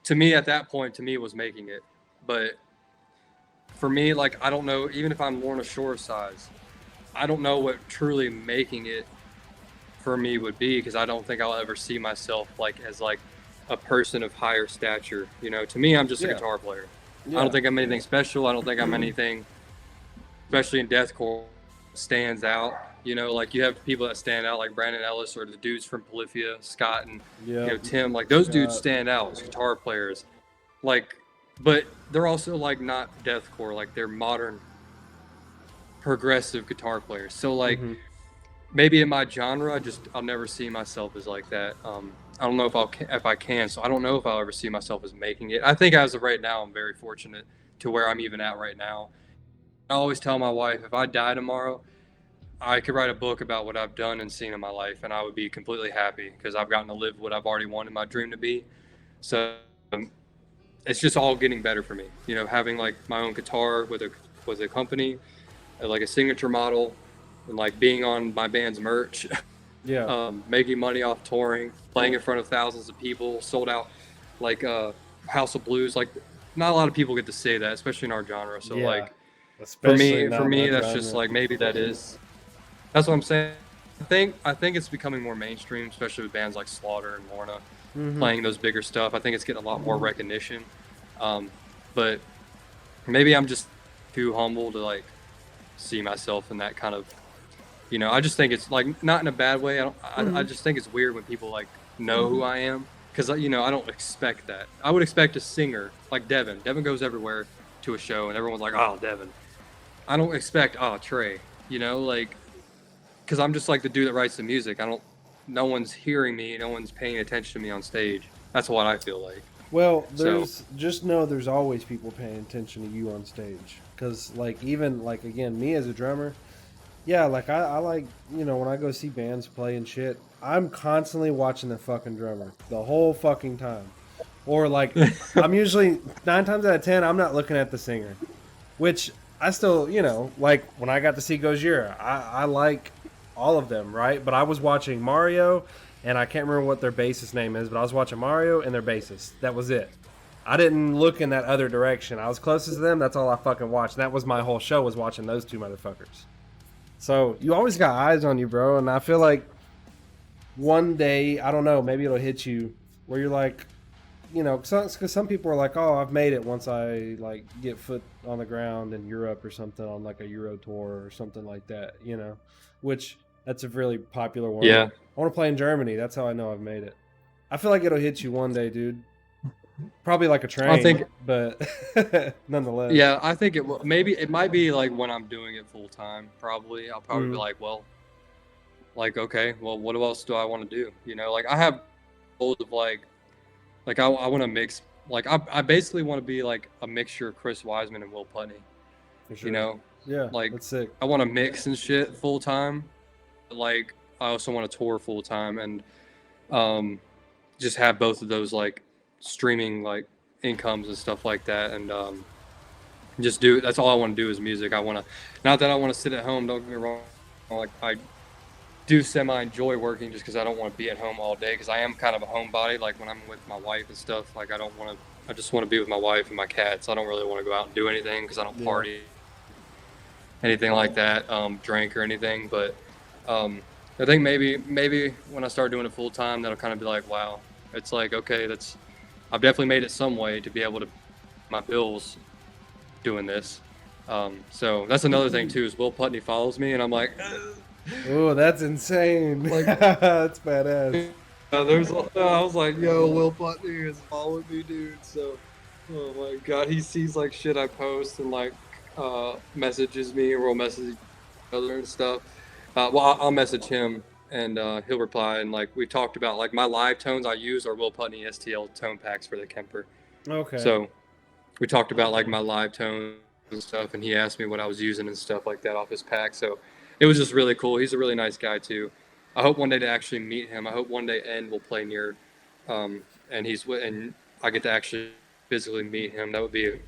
Speaker 2: to me at that point, to me it was making it. But for me, like I don't know, even if I'm Lorna Shore size, I don't know what truly making it for me would be, because I don't think I'll ever see myself like as like a person of higher stature. To me, I'm just a guitar player. I don't think I'm anything special. I don't think I'm anything, especially in deathcore, stands out. Like you have people that stand out, like Brandon Ellis or the dudes from Polyphia, Scott and Tim. Like those dudes stand out as guitar players. Like, but they're also like not deathcore. Like they're modern, progressive guitar players. So like maybe in my genre, I'll never see myself as like that. I don't know if I can. So I don't know if I'll ever see myself as making it. I think as of right now, I'm very fortunate to where I'm even at right now. I always tell my wife, if I die tomorrow, I could write a book about what I've done and seen in my life, and I would be completely happy because I've gotten to live what I've already wanted my dream to be. So it's just all getting better for me. Having like my own guitar with a company, like a signature model, and like being on my band's merch. Making money off touring, playing in front of thousands of people, sold out like House of Blues. Like not a lot of people get to say that, especially in our genre. So like for me that's just like maybe that's what I'm saying. I think it's becoming more mainstream, especially with bands like Slaughter and Lorna playing those bigger stuff. I think it's getting a lot more recognition. But maybe I'm just too humble to like see myself in that kind of, I just think it's like not in a bad way. I just think it's weird when people like know who I am, because I don't expect that. I would expect a singer like Devin. Devin goes everywhere to a show and everyone's like, oh, Devin. I don't expect, oh, Trey, like, because I'm just like the dude that writes the music. No one's hearing me. No one's paying attention to me on stage. That's what I feel like.
Speaker 1: Well, just know there's always people paying attention to you on stage. Because like even like again, me as a drummer, like I like, when I go see bands play and shit, I'm constantly watching the fucking drummer the whole fucking time. Or like I'm usually 9 times out of 10 I'm not looking at the singer, which I still, like when I got to see Gojira, I like all of them, right? But I was watching Mario, and I can't remember what their bassist name is, but I was watching Mario and their bassist. That was it. I didn't look in that other direction. I was closest to them. That's all I fucking watched. And that was my whole show, was watching those two motherfuckers. So you always got eyes on you, bro. And I feel like one day, I don't know, maybe it'll hit you where you're like, because some people are like, oh, I've made it once I like get foot on the ground in Europe or something on like a Euro tour or something like that, which that's a really popular one.
Speaker 2: Yeah.
Speaker 1: I want to play in Germany. That's how I know I've made it. I feel like it'll hit you one day, dude. Probably like a train, I think, but nonetheless.
Speaker 2: Yeah, I think it might be like when I'm doing it full time. Probably I'll probably be like, well, like okay, well, what else do I want to do? Like I have goals of like I want to mix like I basically want to be like a mixture of Chris Wiseman and Will Putney.
Speaker 1: For sure.
Speaker 2: You know,
Speaker 1: Yeah,
Speaker 2: like
Speaker 1: that's sick.
Speaker 2: I want to mix and shit full time. Like I also want to tour full time and just have both of those like streaming like incomes and stuff like that, and just do. That's all I want to do is music. I want to, not that I want to sit at home. Don't get me wrong. Like I do semi enjoy working just because I don't want to be at home all day because I am kind of a homebody. Like when I'm with my wife and stuff, like I don't want to. I just want to be with my wife and my cats. I don't really want to go out and do anything because I don't party, anything like that, drink or anything. But I think maybe when I start doing it full time, that'll kind of be like, wow, it's like okay, I've definitely made it some way to be able to my bills doing this. So that's another thing too is Will Putney follows me and I'm like.
Speaker 1: Oh, that's insane.
Speaker 2: Like,
Speaker 1: that's badass.
Speaker 2: I was like, yo, Will Putney is following me, dude. So, oh my god, he sees like shit I post and like messages me or we'll message each other and stuff. Well, I'll message him and he'll reply. And like we talked about, like my live tones I use are Will Putney STL tone packs for the Kemper.
Speaker 1: Okay.
Speaker 2: So we talked about like my live tones and stuff, and he asked me what I was using and stuff like that off his pack. So it was just really cool. He's a really nice guy too. I hope one day to actually meet him. I hope one day N will play near, and I get to actually physically meet him. That would be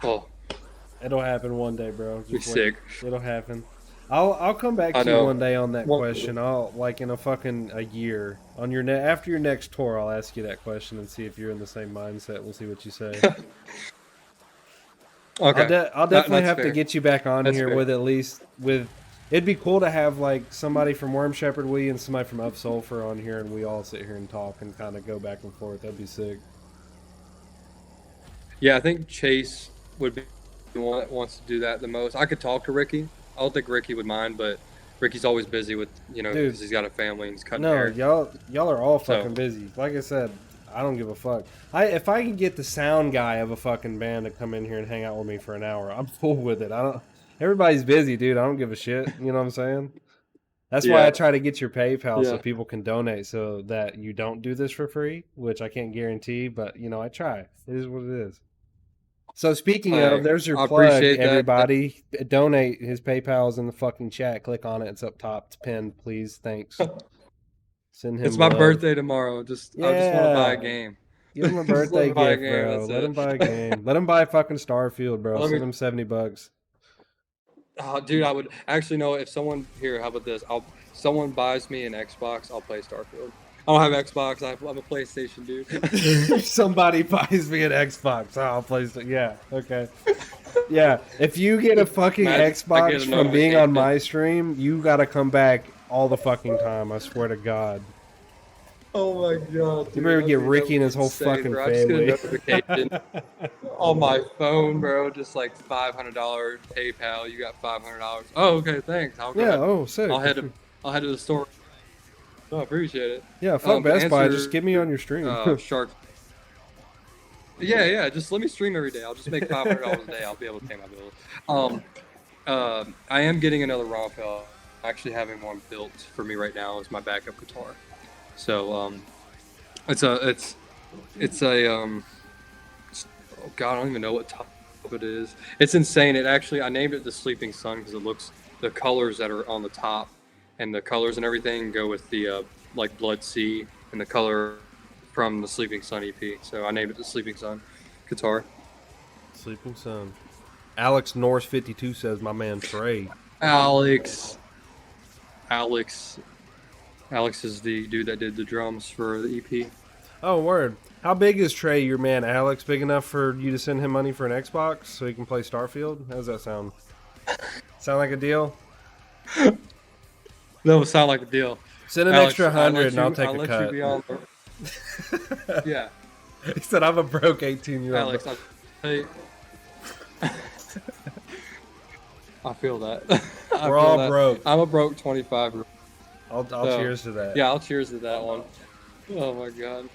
Speaker 1: It'll happen one day, bro.
Speaker 2: Be sick.
Speaker 1: It'll happen. I'll come back to you one day on that question. I'll like in a year on your after your next tour. I'll ask you that question and see if you're in the same mindset. We'll see what you say.
Speaker 2: Okay.
Speaker 1: I'll definitely have
Speaker 2: fair.
Speaker 1: to get you back on
Speaker 2: That's
Speaker 1: here
Speaker 2: fair.
Speaker 1: with at least with. It'd be cool to have like somebody from Worm Shepherd We and somebody from Up Sulfur on here, and we all sit here and talk and kind of go back and forth. That'd be sick.
Speaker 2: Yeah, I think Chase would be the one that wants to do that the most. I could talk to Ricky. I don't think Ricky would mind, but Ricky's always busy with because he's got a family and he's cutting hair.
Speaker 1: y'all are all fucking busy. Like I said, I don't give a fuck. If I can get the sound guy of a fucking band to come in here and hang out with me for an hour, I'm full with it. Everybody's busy, dude. I don't give a shit. You know what I'm saying? That's why I try to get your PayPal so people can donate so that you don't do this for free, which I can't guarantee, but I try. It is what it is. So speaking of, there's your plug, everybody. Donate. His PayPal's in the fucking chat. Click on it. It's up top. It's pinned. Please. Thanks. Send him
Speaker 2: It's my
Speaker 1: love.
Speaker 2: birthday tomorrow. I just want to buy a game.
Speaker 1: Give him a birthday gift, bro. Let him buy a game. Let him buy fucking Starfield, bro. Send him $70.
Speaker 2: Oh, dude, I would actually know if someone here. How about this? Someone buys me an Xbox, I'll play Starfield. I don't have Xbox. I'm a PlayStation dude.
Speaker 1: If somebody buys me an Xbox, I'll play. Yeah, okay. Yeah, if you get a fucking Xbox from being on my stream, you gotta come back all the fucking time. I swear to God.
Speaker 2: Oh my god! Dude,
Speaker 1: you better get Ricky and his whole fucking
Speaker 2: bro.
Speaker 1: family.
Speaker 2: I just get a notification on my phone, bro. Just like $500 PayPal. You got $500. Oh, okay, thanks.
Speaker 1: Sick.
Speaker 2: I'll head to the store. Oh, I appreciate it.
Speaker 1: Yeah, fuck Best Buy. Just get me on your stream.
Speaker 2: Shark. Yeah. Just let me stream every day. I'll just make $500 a day. I'll be able to pay my bills. I am getting another Rampel. Actually, having one built for me right now is my backup guitar. So it's a oh god, I don't even know what type it is. It's insane. I named it the Sleeping Sun because the colors that are on the top and the colors and everything go with the like Blood Sea and the color from the Sleeping Sun EP. So I named it the Sleeping Sun guitar.
Speaker 1: Sleeping Sun. Alex Norris 52 says my man Trey.
Speaker 2: Alex is the dude that did the drums for the EP.
Speaker 1: Oh, word. How big is Trey, your man Alex? Big enough for you to send him money for an Xbox so he can play Starfield? How does that sound? Sound like a deal?
Speaker 2: That would sound like a deal.
Speaker 1: Send an extra 100 and I'll take a cut.
Speaker 2: Yeah.
Speaker 1: He said, I'm a broke 18-year-old.
Speaker 2: Alex, I feel that.
Speaker 1: We're all broke.
Speaker 2: I'm a broke 25-year-old.
Speaker 1: I'll cheers to that.
Speaker 2: Yeah, I'll cheers to that one. Oh my god.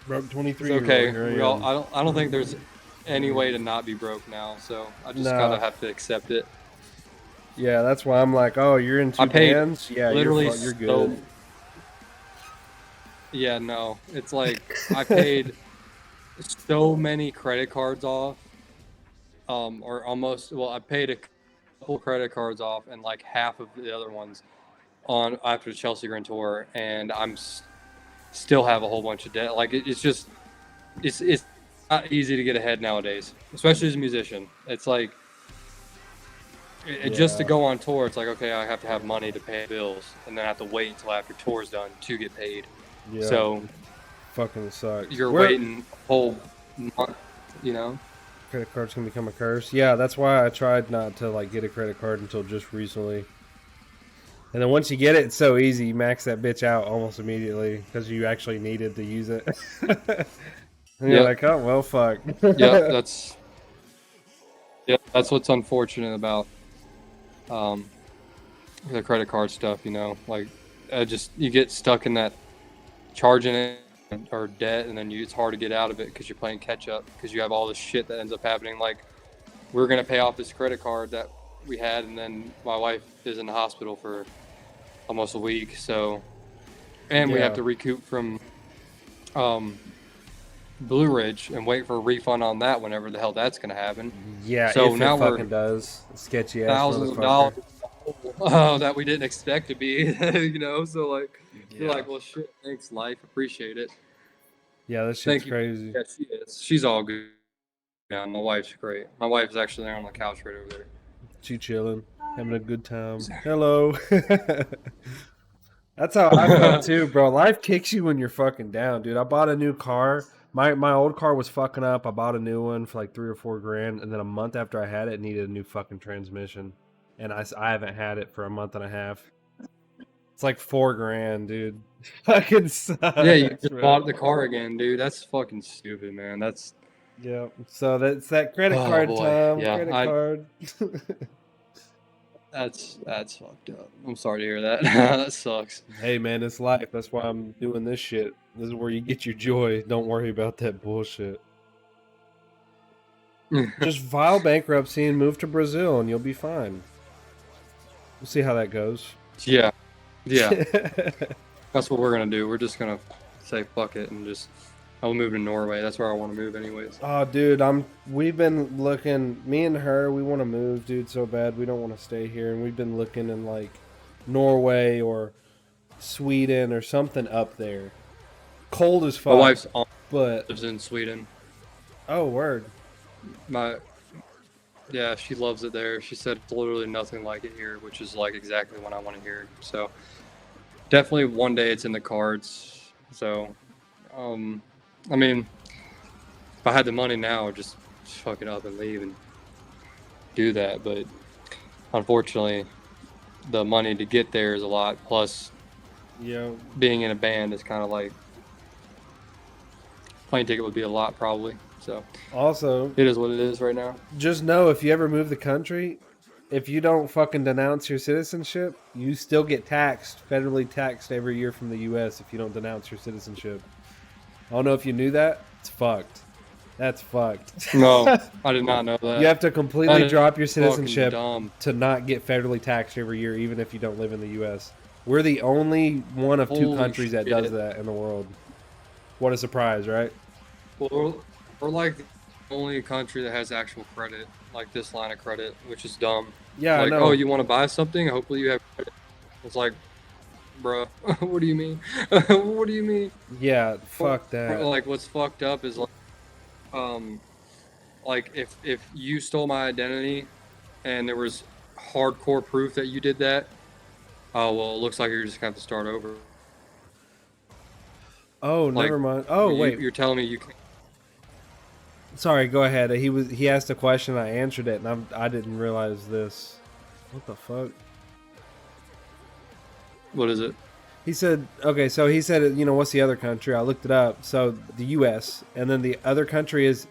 Speaker 1: Broke 23.
Speaker 2: It's okay. I don't think there's any way to not be broke now, so I just gotta have to accept it.
Speaker 1: Yeah, that's why I'm like, oh, you're in two bands? Yeah,
Speaker 2: literally
Speaker 1: you're good.
Speaker 2: Yeah, no. It's like I paid so many credit cards off, or almost. Well, I paid a couple credit cards off and like half of the other ones on after the Chelsea Grand Tour, and still have a whole bunch of debt. Like it's just it's not easy to get ahead nowadays, especially as a musician. It's like just to
Speaker 1: Yeah.
Speaker 2: go on tour, it's like, okay, I have to have money to pay bills, and then I have to wait until after tour's done to get paid.
Speaker 1: Yeah.
Speaker 2: So
Speaker 1: Fucking sucks.
Speaker 2: you're waiting a whole month, you know?
Speaker 1: Credit cards can become a curse. Yeah, that's why I tried not to like get a credit card until just recently. And then once you get it, it's so easy. You max that bitch out almost immediately because you actually needed to use it. And you're like, oh well, fuck.
Speaker 2: Yeah, that's what's unfortunate about the credit card stuff. You know, like you get stuck in that charging it or debt, and then it's hard to get out of it because you're playing catch up because you have all this shit that ends up happening. Like we're gonna pay off this credit card that we had, and then my wife is in the hospital for almost a week, so and we have to recoup from Blue Ridge and wait for a refund on that whenever the hell that's gonna happen.
Speaker 1: Yeah,
Speaker 2: so
Speaker 1: if
Speaker 2: now
Speaker 1: it
Speaker 2: we're
Speaker 1: fucking does. Sketchy ass
Speaker 2: thousands of dollars that we didn't expect to be, you know. So like, you're like, well, shit, thanks, life, appreciate it.
Speaker 1: Yeah, this shit's crazy.
Speaker 2: Yeah, she is. She's all good. Yeah, my wife's great. My wife's actually there on the couch right over there.
Speaker 1: She chilling, having a good time. Hello. That's how I felt too, bro. Life kicks you when you're fucking down, dude. I bought a new car. My old car was fucking up. I bought a new one for like $3 or $4 grand, and then a month after I had it, needed a new fucking transmission, and I haven't had it for a month and a half. It's like $4 grand, dude. Fucking sucks.
Speaker 2: Yeah, you just bought the car again, dude. That's fucking stupid, man. That's
Speaker 1: yeah. So that's that credit card time.
Speaker 2: Yeah,
Speaker 1: credit card.
Speaker 2: That's fucked up. I'm sorry to hear that. That sucks.
Speaker 1: Hey man, it's life. That's why I'm doing this shit. This is where you get your joy. Don't worry about that bullshit. Just file bankruptcy and move to Brazil and you'll be fine. We'll see how that goes.
Speaker 2: Yeah. That's what we're gonna do. We're just gonna say fuck it and just I'll move to Norway. That's where I want to move anyways.
Speaker 1: Oh dude, we've been looking, me and her, we want to move, dude, so bad. We don't want to stay here, and we've been looking in like Norway or Sweden or something up there. Cold as fuck.
Speaker 2: My wife's aunt
Speaker 1: but
Speaker 2: lives in Sweden.
Speaker 1: Oh word.
Speaker 2: Yeah, she loves it there. She said it's literally nothing like it here, which is like exactly what I want to hear. So definitely one day it's in the cards. So I mean, if I had the money now, I'd just fuck it up and leave and do that. But unfortunately, the money to get there is a lot. Plus, being in a band is kind of like plane ticket would be a lot probably. So
Speaker 1: also,
Speaker 2: it is what it is right now.
Speaker 1: Just know if you ever move the country, if you don't fucking denounce your citizenship, you still get federally taxed every year from the U.S. if you don't denounce your citizenship. I don't know if you knew that. It's fucked. That's fucked.
Speaker 2: No, I did not know that.
Speaker 1: You have to completely drop your citizenship
Speaker 2: to
Speaker 1: not get federally taxed every year, even if you don't live in the U.S. We're the only one of two countries that does that in the world. What a surprise, right?
Speaker 2: Well, we're like the only country that has actual credit, like this line of credit, which is dumb.
Speaker 1: Yeah,
Speaker 2: like,
Speaker 1: I know.
Speaker 2: Oh, you want to buy something? Hopefully you have credit. It's like, bro, what do you mean? What do you mean?
Speaker 1: Yeah, fuck that.
Speaker 2: Like, what's fucked up is like if you stole my identity and there was hardcore proof that you did that, oh well, it looks like you're just gonna have to start over.
Speaker 1: Oh, like, never mind. Oh, wait.
Speaker 2: You're telling me you can't.
Speaker 1: Sorry, go ahead. He asked a question, I answered it, and I didn't realize this. What the fuck?
Speaker 2: What is it?
Speaker 1: He said, okay, so he said, you know, what's the other country? I looked it up. So the U.S., and then the other country is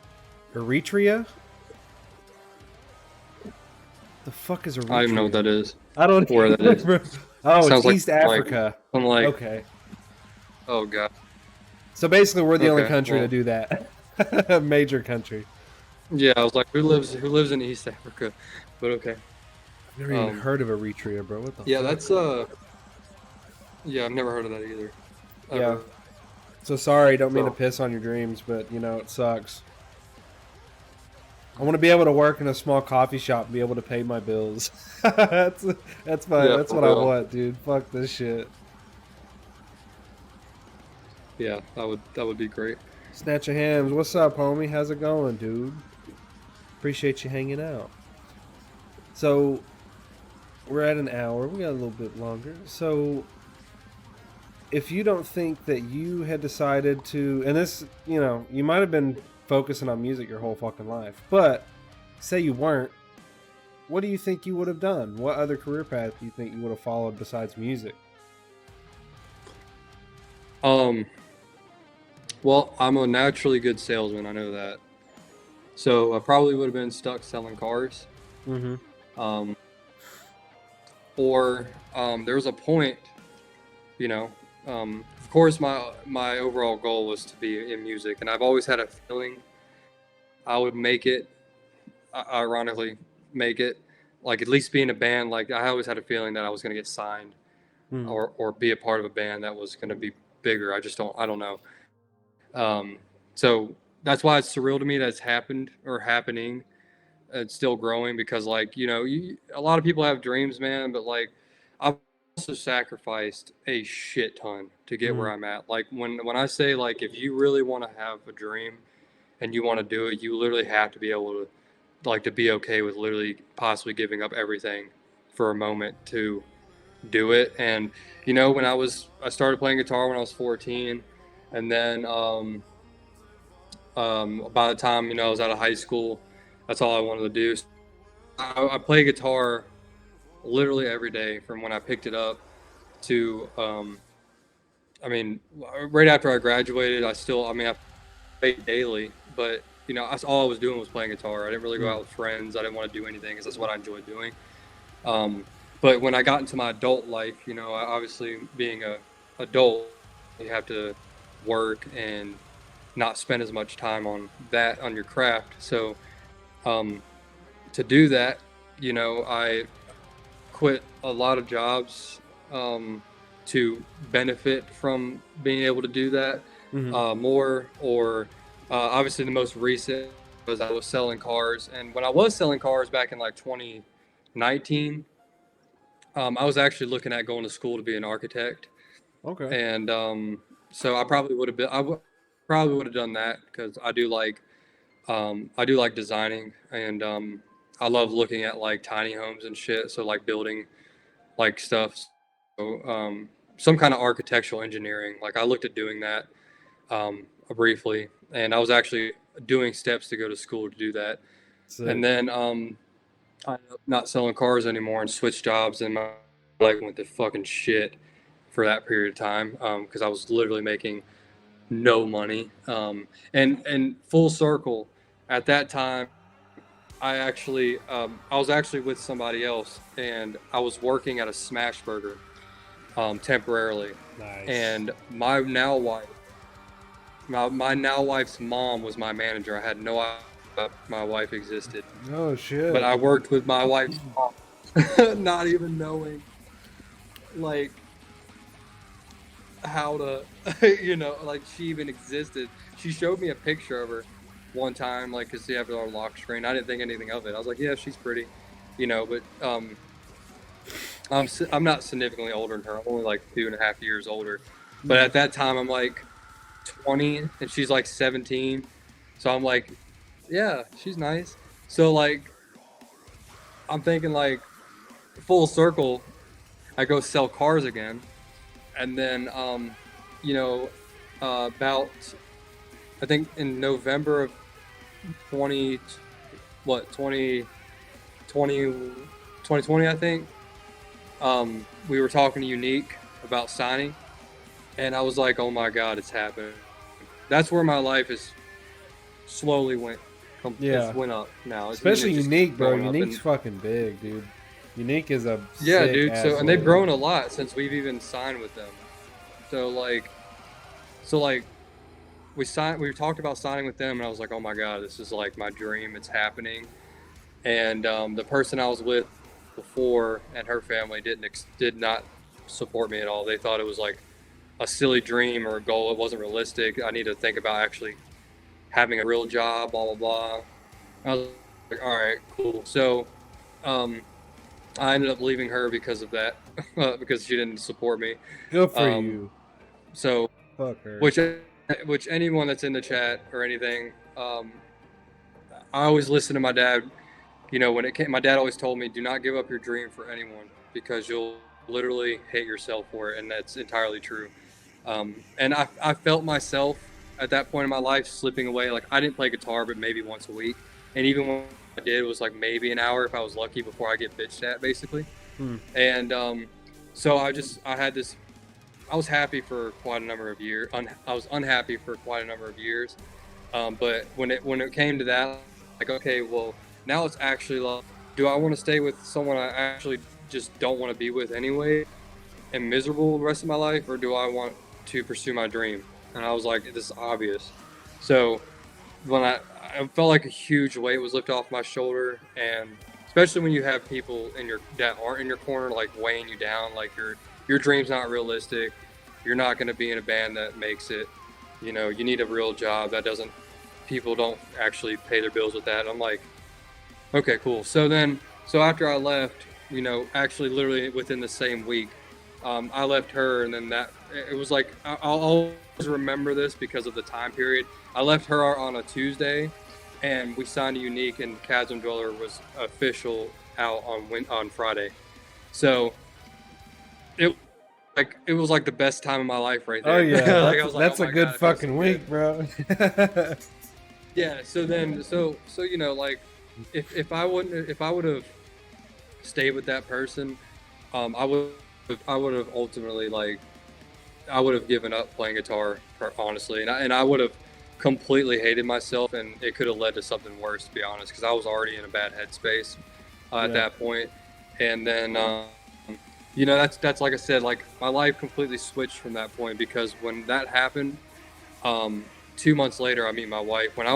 Speaker 1: Eritrea? The fuck is Eritrea?
Speaker 2: I don't even know what that is.
Speaker 1: I don't know
Speaker 2: where that is.
Speaker 1: Oh, it's East Africa.
Speaker 2: I'm like,
Speaker 1: okay.
Speaker 2: Oh, God.
Speaker 1: So basically, we're the only country to do that. Major country.
Speaker 2: Yeah, I was like, who lives in East Africa? But okay.
Speaker 1: I've never even heard of Eritrea, bro. What the
Speaker 2: yeah,
Speaker 1: fuck?
Speaker 2: That's yeah, I've never heard of that either.
Speaker 1: Yeah. So sorry, don't mean to
Speaker 2: So
Speaker 1: piss on your dreams, but you know it sucks. I want to be able to work in a small coffee shop and be able to pay my bills. that's
Speaker 2: yeah,
Speaker 1: that's
Speaker 2: for
Speaker 1: what I
Speaker 2: real.
Speaker 1: want, dude. Fuck this shit.
Speaker 2: Yeah, that would be great.
Speaker 1: Snatch of Hams, what's up, homie? How's it going, dude? Appreciate you hanging out. So we're at an hour. We got a little bit longer. So if you don't think that you had decided to, and this, you know, you might have been focusing on music your whole fucking life, but say you weren't, what do you think you would have done? What other career path do you think you would have followed besides music?
Speaker 2: Um, well, I'm a naturally good salesman. I know that. So I probably would have been stuck selling cars.
Speaker 1: Mm-hmm.
Speaker 2: Um, or there was a point, you know. Of course, my overall goal was to be in music, and I've always had a feeling I would make it. Ironically, make it. Like at least be in a band. Like I always had a feeling that I was going to get signed
Speaker 1: Mm-hmm.
Speaker 2: or be a part of a band that was going to be bigger. I don't know. Um, so that's why it's surreal to me that it's happened or happening. It's still growing because, like, you know, a lot of people have dreams, man, but like, I've also sacrificed a shit ton to get
Speaker 1: Mm-hmm.
Speaker 2: where I'm at. Like, when I say, like, if you really want to have a dream and you want to do it, you literally have to be able to, like, to be okay with literally possibly giving up everything for a moment to do it. And, you know, I started playing guitar when I was 14, and then, by the time I was out of high school, that's all I wanted to do. So I play guitar literally every day from when I picked it up to I mean right after I graduated. I played daily, but that's all I was doing was playing guitar. I didn't really go out with friends. I didn't want to do anything because that's what I enjoyed doing. Um, but when I got into my adult life, obviously being a adult, you have to work and not spend as much time on your craft. So um, to do that, I quit a lot of jobs to benefit from being able to do that
Speaker 1: Mm-hmm.
Speaker 2: more. Or obviously, the most recent was I was selling cars, and when I was selling cars back in like 2019, I was actually looking at going to school to be an architect,
Speaker 1: Okay.
Speaker 2: and so I probably would have been. Probably would have done that because I do like designing, and I love looking at like tiny homes and shit. So like building like stuff. So some kind of architectural engineering. Like I looked at doing that briefly, and I was actually doing steps to go to school to do that. And
Speaker 1: Sick.
Speaker 2: then I ended up not selling cars anymore and switched jobs, and my life went to fucking shit for that period of time because I was literally making no money. And full circle, at that time, I was actually with somebody else, and I was working at a smash burger temporarily,
Speaker 1: Nice.
Speaker 2: and my now wife's mom was my manager. I had no idea my wife existed,
Speaker 1: Oh
Speaker 2: but
Speaker 1: shit.
Speaker 2: I worked with my wife's mom, not even knowing like how to, like she even existed. She showed me a picture of her one time, like, cause she had our lock screen. I didn't think anything of it. I was like, yeah, she's pretty, but I'm not significantly older than her. I'm only like 2.5 years older. But at that time, I'm like 20 and she's like 17. So I'm like, yeah, she's nice. So like, I'm thinking like full circle, I go sell cars again. And then, you know, about, I think in November of 20, what, 2020, I think, we were talking to Unique about signing. And I was like, oh my God, it's happened. That's where my life is slowly
Speaker 1: Yeah.
Speaker 2: went up now. It
Speaker 1: Especially
Speaker 2: just keeps
Speaker 1: Unique, bro.
Speaker 2: going up.
Speaker 1: Unique's
Speaker 2: And
Speaker 1: fucking big, dude. Unique is a
Speaker 2: yeah,
Speaker 1: sick
Speaker 2: dude.
Speaker 1: ass
Speaker 2: So, and they've
Speaker 1: label.
Speaker 2: grown a lot since we've even signed with them. So like we talked about signing with them, and I was like, oh my God, this is like my dream. It's happening. And the person I was with before and her family did not support me at all. They thought it was like a silly dream or a goal. It wasn't realistic. I need to think about actually having a real job, blah, blah, blah. I was like, all right, cool. So I ended up leaving her because of that, because she didn't support me.
Speaker 1: Good for
Speaker 2: Um,
Speaker 1: you.
Speaker 2: so,
Speaker 1: Fuck her.
Speaker 2: which anyone that's in the chat or anything, I always listen to my dad. You know, when it came, my dad always told me, do not give up your dream for anyone because you'll literally hate yourself for it. And that's entirely true. And I felt myself at that point in my life slipping away. Like I didn't play guitar, but maybe once a week. And even when I did, it was like maybe an hour if I was lucky before I get bitched at basically. And so I had this, I was happy for quite a number of years. I was unhappy for quite a number of years. But when it came to that, like, okay, well, now it's actually like, do I want to stay with someone I actually just don't want to be with anyway and miserable the rest of my life, or do I want to pursue my dream? And I was like, this is obvious. So when I felt like a huge weight was lifted off my shoulder, and especially when you have people that aren't in your corner, like weighing you down, like your dream's not realistic, you're not going to be in a band that makes it, you know, you need a real job that doesn't, people don't actually pay their bills with that. I'm like, okay, cool. So after I left, you know, actually literally within the same week, I left her, and then it was like, I'll always remember this because of the time period. I left her on a Tuesday, and we signed a Unique, and Chasm Dweller was official out on Friday. So it was like the best time of my life right there.
Speaker 1: Oh yeah,
Speaker 2: like, I was like,
Speaker 1: that's
Speaker 2: oh
Speaker 1: a
Speaker 2: my
Speaker 1: good
Speaker 2: God,
Speaker 1: fucking week, bro.
Speaker 2: Yeah. So you know, like if I would have stayed with that person, I would have ultimately, like, I would have given up playing guitar, honestly, and I would have completely hated myself, and it could have led to something worse, to be honest, because I was already in a bad headspace at that point. And then you know, that's like I said, like my life completely switched from that point, because when that happened, 2 months later, I meet my wife. When I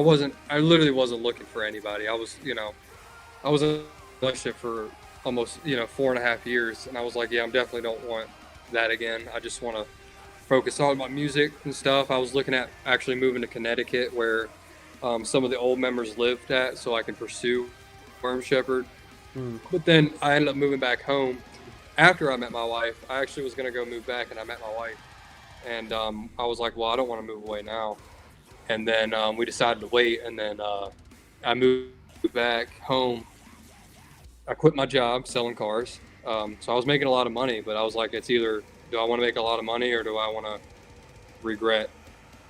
Speaker 2: literally wasn't looking for anybody. I was in a relationship for almost, 4.5 years, and I was like, yeah, I definitely don't want that again. I just want to focus on my music and stuff. I was looking at actually moving to Connecticut, where some of the old members lived at, so I could pursue Worm Shepherd. But then I ended up moving back home after I met my wife. I actually was going to go move back, and I met my wife. And I was like, well, I don't want to move away now. And then we decided to wait, and then I moved back home. I quit my job selling cars. So I was making a lot of money, but I was like, it's either, do I want to make a lot of money, or do I want to regret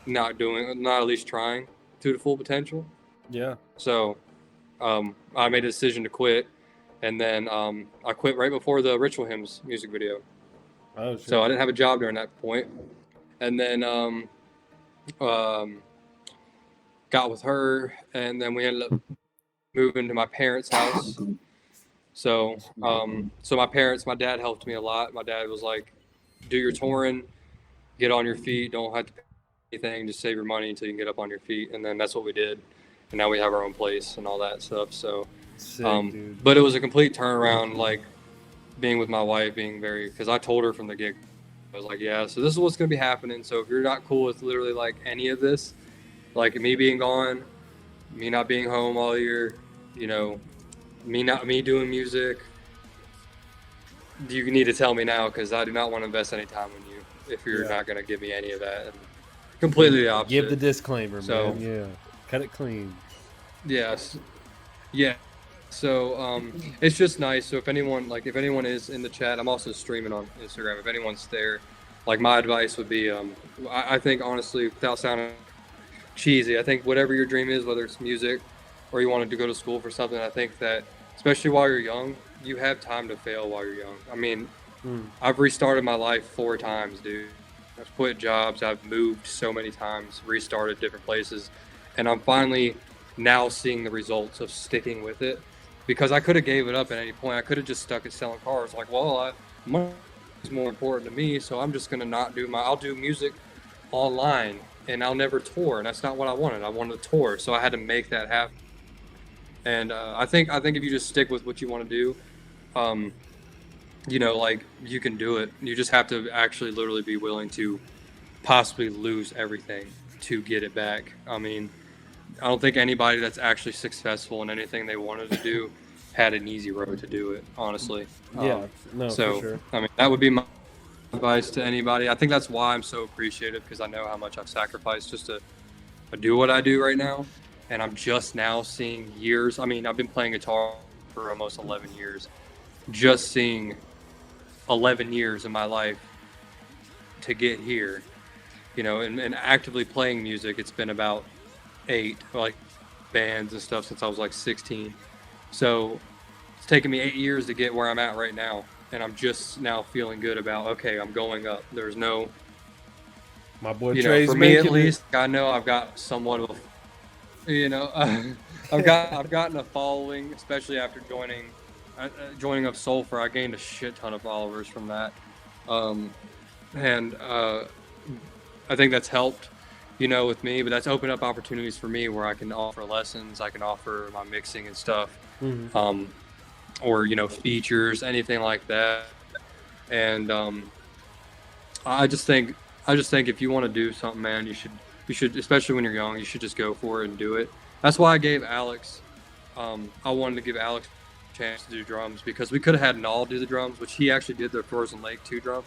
Speaker 2: not at least trying to the full potential?
Speaker 1: Yeah.
Speaker 2: So I made a decision to quit, and then I quit right before the Ritual Hymns music video.
Speaker 1: Oh, shit.
Speaker 2: So I didn't have a job during that point. And then got with her, and then we ended up moving to my parents' house. So my dad helped me a lot. My dad was like, do your touring, get on your feet, don't have to pay anything, just save your money until you can get up on your feet. And then that's what we did. And now we have our own place and all that stuff. So,
Speaker 1: Sick, dude.
Speaker 2: but it was a complete turnaround, like being with my wife, because I told her from the gig, I was like, yeah, so this is what's going to be happening. So if you're not cool with literally like any of this, like me being gone, me not being home all year, me doing music, you need to tell me now, because I do not want to invest any time in you if you're not going to give me any of that. And completely the opposite.
Speaker 1: Give the disclaimer,
Speaker 2: So,
Speaker 1: man. Yeah. Cut it clean.
Speaker 2: Yes. Yeah. So it's just nice. So if anyone is in the chat, I'm also streaming on Instagram. If anyone's there, like, my advice would be, I think, honestly, without sounding cheesy, I think whatever your dream is, whether it's music or you wanted to go to school for something, I think that, especially while you're young, you have time to fail while you're young. I mean, I've restarted my life 4 times, dude. I've quit jobs. I've moved so many times, restarted different places, and I'm finally now seeing the results of sticking with it, because I could have gave it up at any point. I could have just stuck at selling cars. Like, well, money is more important to me, so I'm just going to I'll do music online, and I'll never tour. And that's not what I wanted. I wanted to tour, so I had to make that happen. And I think if you just stick with what you want to do, like, you can do it. You just have to actually literally be willing to possibly lose everything to get it back. I mean, I don't think anybody that's actually successful in anything they wanted to do had an easy road to do it, honestly.
Speaker 1: Yeah, no,
Speaker 2: So,
Speaker 1: for sure.
Speaker 2: I mean, that would be my advice to anybody. I think that's why I'm so appreciative, because I know how much I've sacrificed just to do what I do right now. And I'm just now seeing years. I mean, I've been playing guitar for almost 11 years. Just seeing 11 years of my life to get here, you know, and actively playing music. It's been about 8, like bands and stuff, since I was like 16. So it's taken me 8 years to get where I'm at right now. And I'm just now feeling good about, okay, I'm going up. There's no,
Speaker 1: My boy
Speaker 2: you know,
Speaker 1: Trey's
Speaker 2: for me at
Speaker 1: making
Speaker 2: least, I know I've got somewhat of a, you know, I've gotten a following, especially after joining up Sulfur. I gained a shit ton of followers from that, and I think that's helped, you know, with me. But that's opened up opportunities for me where I can offer lessons, I can offer my mixing and stuff, or, you know, features, anything like that. And I just think if you want to do something, man, you should, especially when you're young, you should just go for it and do it. That's why I gave Alex, I wanted to give Alex a chance to do drums, because we could have had Null do the drums, which he actually did the Frozen Lake 2 drums.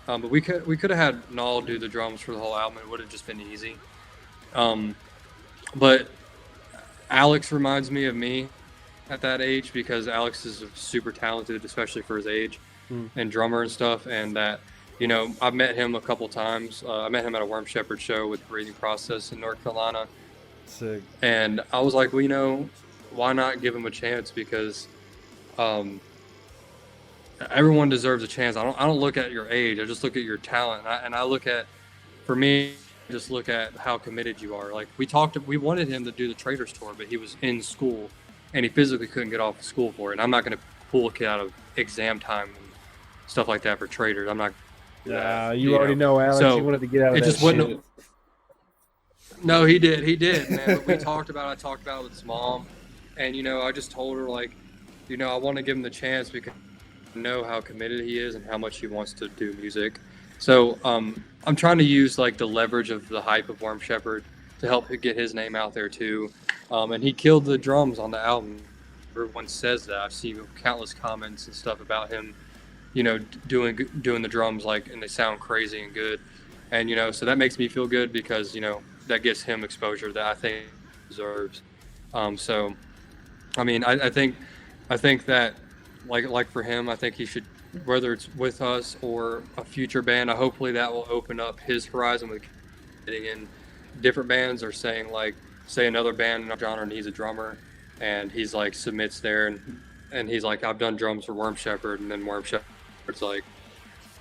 Speaker 2: But we could have had Null do the drums for the whole album. It would have just been easy. But Alex reminds me of me at that age, because Alex is super talented, especially for his age, and drummer and stuff. And that, you know, I've met him a couple times. I met him at a Worm Shepherd show with Breathing Process in North Carolina.
Speaker 1: Sick.
Speaker 2: And I was like, well, you know, why not give him a chance? Because everyone deserves a chance. I don't look at your age. I just look at your talent. And I look at, for me, just look at how committed you are. Like, we wanted him to do the Traders tour, but he was in school and he physically couldn't get off of school for it. And I'm not going to pull a kid out of exam time and stuff like that for Traders. I'm not.
Speaker 1: Yeah, you already know, Alex.
Speaker 2: So
Speaker 1: he wanted to get out of
Speaker 2: it
Speaker 1: that
Speaker 2: just
Speaker 1: shit.
Speaker 2: wouldn't. No, he did, man. But I talked about it with his mom, and, you know, I just told her, like, you know, I want to give him the chance because I know how committed he is and how much he wants to do music. So I'm trying to use, like, the leverage of the hype of Worm Shepherd to help get his name out there too. And he killed the drums on the album. Everyone says that. I've seen countless comments and stuff about him, you know, doing the drums, like, and they sound crazy and good. And, you know, so that makes me feel good, because, you know, that gives him exposure that I think he deserves. So, I mean, I think that, like for him, I think he should, whether it's with us or a future band, hopefully that will open up his horizon with getting in different bands, or saying, like, say another band in a genre needs a drummer, and he's like submits there, and he's like, I've done drums for Worm Shepherd, and then Worm Shepherd's like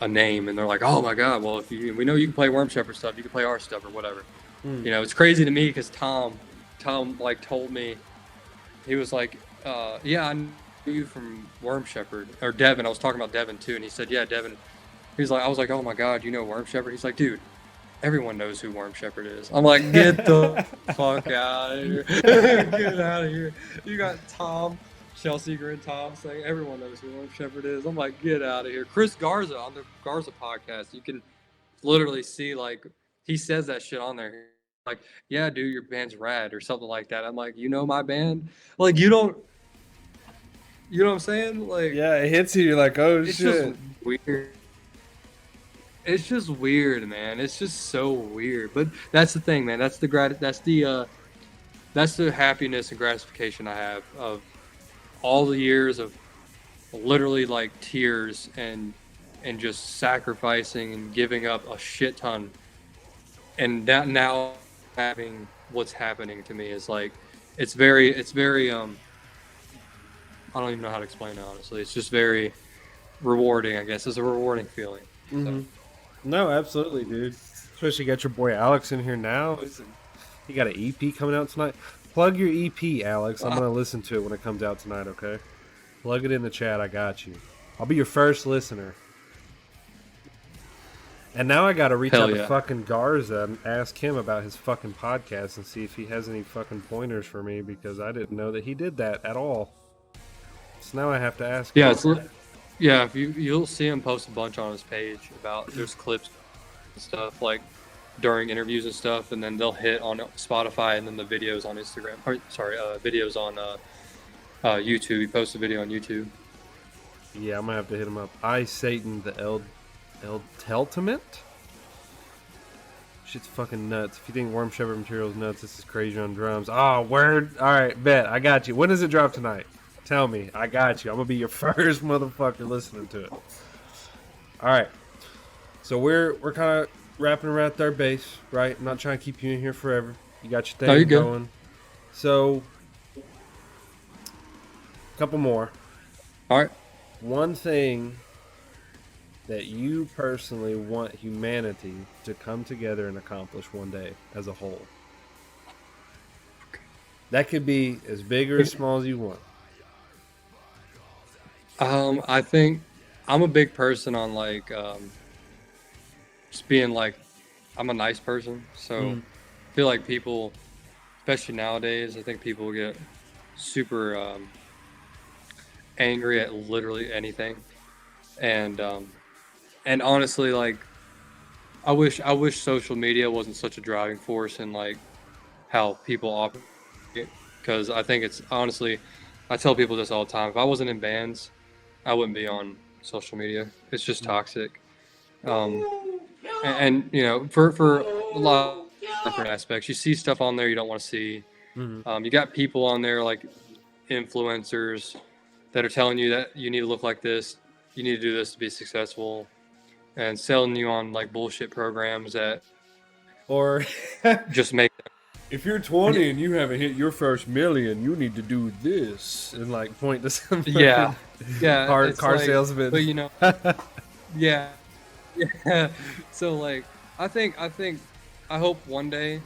Speaker 2: a name, and they're like, oh my god, well, we know you can play Worm Shepherd stuff, you can play our stuff or whatever. You know, it's crazy to me, because Tom like told me, he was like, yeah, I knew you from Worm Shepherd, or Devin. I was talking about Devin too, and he said, yeah, Devin. He's like, I was like, oh my god, you know Worm Shepherd? He's like, dude, everyone knows who Worm Shepherd is. I'm like, get the fuck out of here. Get out of here. You got Tom, Chelsea and Tom saying everyone knows who Worm Shepherd is. I'm like, get out of here. Chris Garza on the Garza podcast, you can literally see, like, he says that shit on there. Like, yeah, dude, your band's rad, or something like that. I'm like, you know my band? Like, you know what I'm saying? Like,
Speaker 1: Yeah, it hits you. You're like, oh
Speaker 2: it's
Speaker 1: shit.
Speaker 2: just weird. It's just weird, man. It's just so weird. But that's the thing, man. That's the happiness and gratification I have of all the years of literally, like, tears and just sacrificing and giving up a shit ton. And that now having what's happening to me is like, it's very I don't even know how to explain it, honestly. It's just very rewarding, I guess. It's a rewarding feeling. So.
Speaker 1: No, absolutely, dude. Especially got your boy Alex in here now. You got an EP coming out tonight. Plug your EP, Alex. I'm gonna listen to it when it comes out tonight. Okay. Plug it in the chat. I got you. I'll be your first listener. And now I gotta reach out to fucking Garza and ask him about his fucking podcast and see if he has any fucking pointers for me, because I didn't know that he did that at all. So now I have to ask him.
Speaker 2: If you'll see him post a bunch on his page about, there's clips and stuff. Like, during interviews and stuff, and then they'll hit on Spotify and then the videos on Instagram. Or sorry, videos on YouTube. He posts a video on YouTube.
Speaker 1: Yeah, I'm gonna have to hit him up. I Satan the El Teltament. Shit's fucking nuts. If you think Worm Shepherd material is nuts, this is crazy on drums. Oh, word. All right, bet. I got you. When does it drop tonight? Tell me. I got you. I'm gonna be your first motherfucker listening to it. All right. So we're kind of wrapping around third base, right? I'm not trying to keep you in here forever. You got your thing going. So, a couple more.
Speaker 2: All right.
Speaker 1: One thing that you personally want humanity to come together and accomplish one day as a whole. That could be as big or as small as you want.
Speaker 2: I think I'm a big person on like just being like, I'm a nice person, so I feel like people, especially nowadays, I think people get super angry at literally anything, and honestly, like, I wish social media wasn't such a driving force in like how people operate, because I think it's honestly, I tell people this all the time. If I wasn't in bands, I wouldn't be on social media. It's just toxic. And you know, for a lot of different aspects, you see stuff on there you don't want to see. You got people on there like influencers that are telling you that you need to look like this, you need to do this to be successful, and selling you on like bullshit programs that
Speaker 1: or
Speaker 2: just make them.
Speaker 1: If you're 20 and you haven't hit your first million, you need to do this and like point to some
Speaker 2: yeah
Speaker 1: car
Speaker 2: like,
Speaker 1: salesman.
Speaker 2: But you know, yeah. So like, I hope one day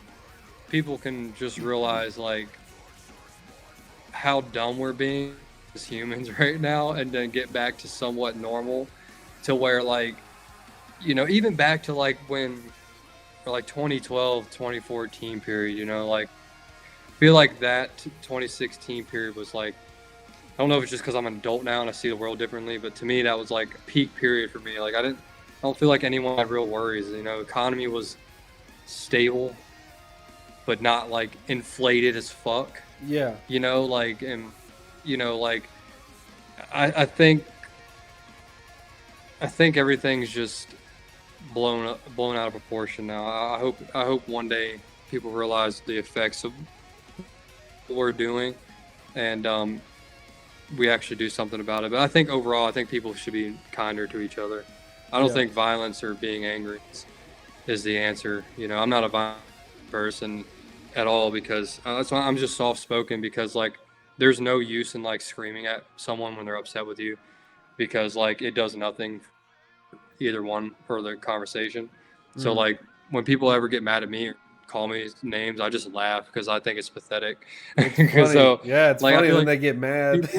Speaker 2: people can just realize like how dumb we're being as humans right now, and then get back to somewhat normal, to where like, you know, even back to like when, or like 2012, 2014 period, you know, like I feel like that 2016 period was like, I don't know if it's just because I'm an adult now and I see the world differently, but to me that was like a peak period for me. Like I don't feel like anyone had real worries. You know, economy was stable, but not like inflated as fuck.
Speaker 1: Yeah.
Speaker 2: You know, like, and you know, like I think everything's just blown out of proportion now. I hope one day people realize the effects of what we're doing, and we actually do something about it. But I think overall, I think people should be kinder to each other. I don't think violence or being angry is the answer. You know, I'm not a violent person at all, because that's why I'm just soft-spoken, because like there's no use in like screaming at someone when they're upset with you, because like it does nothing for either one for the conversation. So like when people ever get mad at me or call me names, I just laugh because I think it's pathetic.
Speaker 1: So yeah, it's
Speaker 2: like,
Speaker 1: funny when
Speaker 2: like
Speaker 1: they get mad.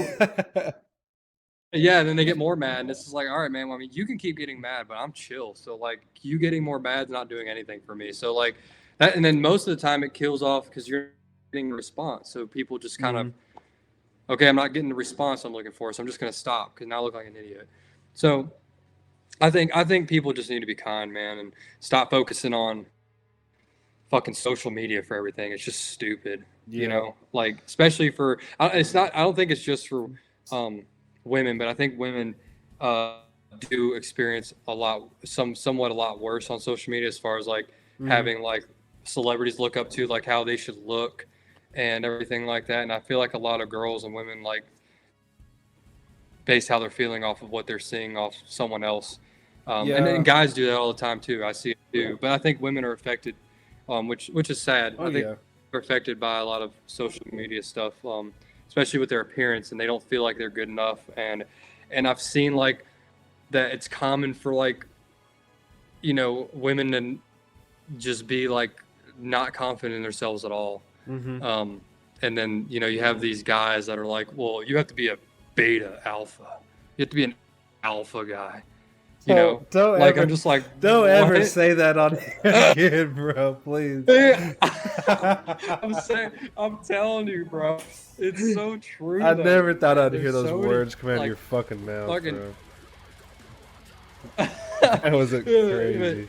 Speaker 2: Yeah, and then they get more mad, and it's just like, all right, man. Well, I mean, you can keep getting mad, but I'm chill. So like, you getting more mad is not doing anything for me. So like that, and then most of the time it kills off because you're getting a response. So people just kind of, okay, I'm not getting the response I'm looking for, so I'm just gonna stop because now I look like an idiot. So I think people just need to be kind, man, and stop focusing on fucking social media for everything. It's just stupid, you know. Like, especially for, it's not. I don't think it's just for women, but I think women do experience somewhat a lot worse on social media, as far as like having like celebrities look up to, like how they should look and everything like that. And I feel like a lot of girls and women like base how they're feeling off of what they're seeing off someone else. And then guys do that all the time too. I see it too, but I think women are affected, which is sad. I think they're affected by a lot of social media stuff, especially with their appearance, and they don't feel like they're good enough. And I've seen like that it's common for like, you know, women to just be like not confident in themselves at all. And then, you know, you have these guys that are like, well, you have to be a beta alpha. You have to be an alpha guy. You know,
Speaker 1: don't
Speaker 2: like,
Speaker 1: ever,
Speaker 2: I'm just like,
Speaker 1: don't ever say that on again, bro. Please.
Speaker 2: I'm telling you, bro. It's so true.
Speaker 1: I never thought I'd hear those words come out of your fucking mouth, bro. That was crazy.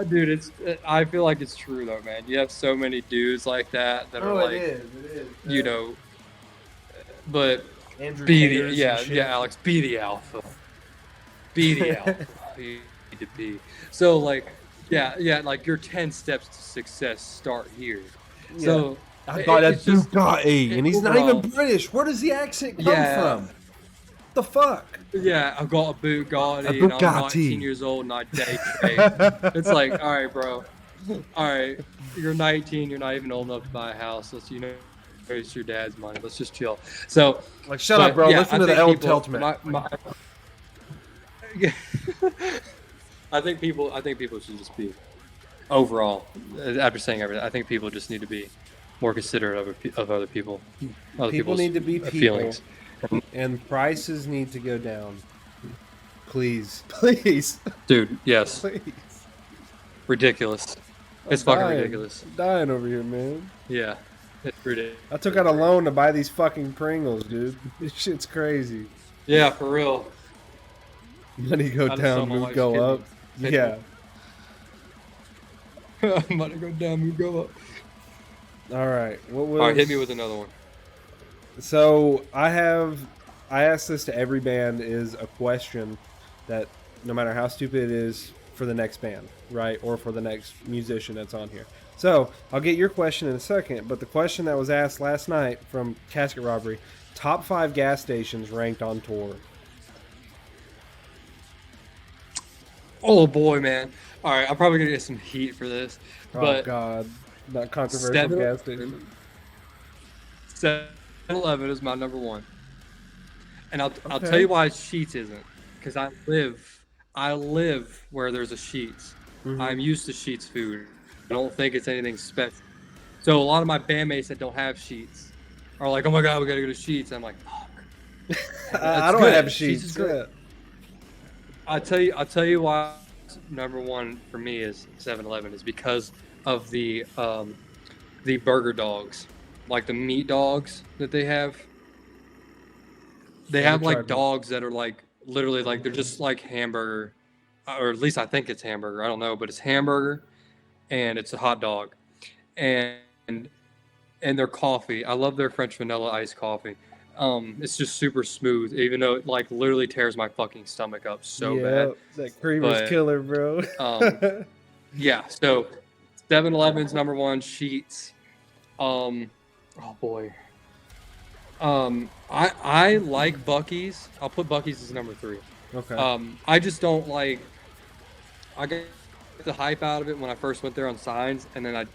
Speaker 2: Dude, I feel like it's true though, man. You have so many dudes like that are like,
Speaker 1: It is.
Speaker 2: you know, but
Speaker 1: Andrew
Speaker 2: be the
Speaker 1: Taters and shit.
Speaker 2: Alex, be the alpha. Be the alpha. You need to be. So like, like your 10 steps to success start here. So
Speaker 1: I got a
Speaker 2: it's just
Speaker 1: Bugatti, and he's not even
Speaker 2: overall,
Speaker 1: British. Where does the accent come
Speaker 2: yeah,
Speaker 1: from? What the fuck?
Speaker 2: yeah. I've got a Bugatti,
Speaker 1: A
Speaker 2: and I'm 19
Speaker 1: Bugatti.
Speaker 2: years old, and I day trade. It's like, all right, bro. All right, you're 19. You're not even old enough to buy a house. Let's waste your dad's money. Let's just chill. So,
Speaker 1: Like, shut up, bro.
Speaker 2: Yeah,
Speaker 1: Listen to the El Teltman.
Speaker 2: I think people should just be overall. After saying everything, I think people just need to be more considerate of other people.
Speaker 1: People need to be people,
Speaker 2: feelings,
Speaker 1: and prices need to go down. Please, please,
Speaker 2: dude. Yes,
Speaker 1: please.
Speaker 2: Ridiculous. It's
Speaker 1: I'm
Speaker 2: fucking
Speaker 1: dying.
Speaker 2: ridiculous.
Speaker 1: I'm dying over here, man.
Speaker 2: Yeah, it's ridiculous.
Speaker 1: I took out a loan to buy these fucking Pringles, dude. This shit's crazy.
Speaker 2: Yeah, for real.
Speaker 1: Money go down, move go up. Yeah.
Speaker 2: Money go down, move go up.
Speaker 1: All right. What was?
Speaker 2: All right, hit me with another one.
Speaker 1: So I asked this to every band, is a question that no matter how stupid it is, for the next band, right? Or for the next musician that's on here. So I'll get your question in a second, but the question that was asked last night from Casket Robbery, top 5 gas stations ranked on tour.
Speaker 2: Oh boy, man. All right, I'm probably gonna get some heat for this. But
Speaker 1: oh God, not controversial gas station.
Speaker 2: 7-Eleven is my number one, and I'll tell you why Sheetz isn't, because I live where there's a Sheetz. Mm-hmm. I'm used to Sheetz food. I don't think it's anything special. So a lot of my bandmates that don't have Sheetz are like, "Oh my God, we gotta go to Sheetz." I'm like, "Fuck."
Speaker 1: I don't have Sheetz.
Speaker 2: Good. I'll tell you why number one for me is 7-Eleven is because of the burger dogs, like the meat dogs that they have. They have like dogs that are like literally like they're just like hamburger, or at least I think it's hamburger. I don't know, but it's hamburger, and it's a hot dog, and their coffee. I love their French vanilla iced coffee. It's just super smooth, even though it like literally tears my fucking stomach up so bad.
Speaker 1: That creamer's killer, bro.
Speaker 2: Yeah, so 7-Eleven's number one, Sheetz. Oh boy. I like Buc-ee's. I'll put Buc-ee's as number 3.
Speaker 1: Okay.
Speaker 2: I just don't like. I got the hype out of it when I first went there on signs, and then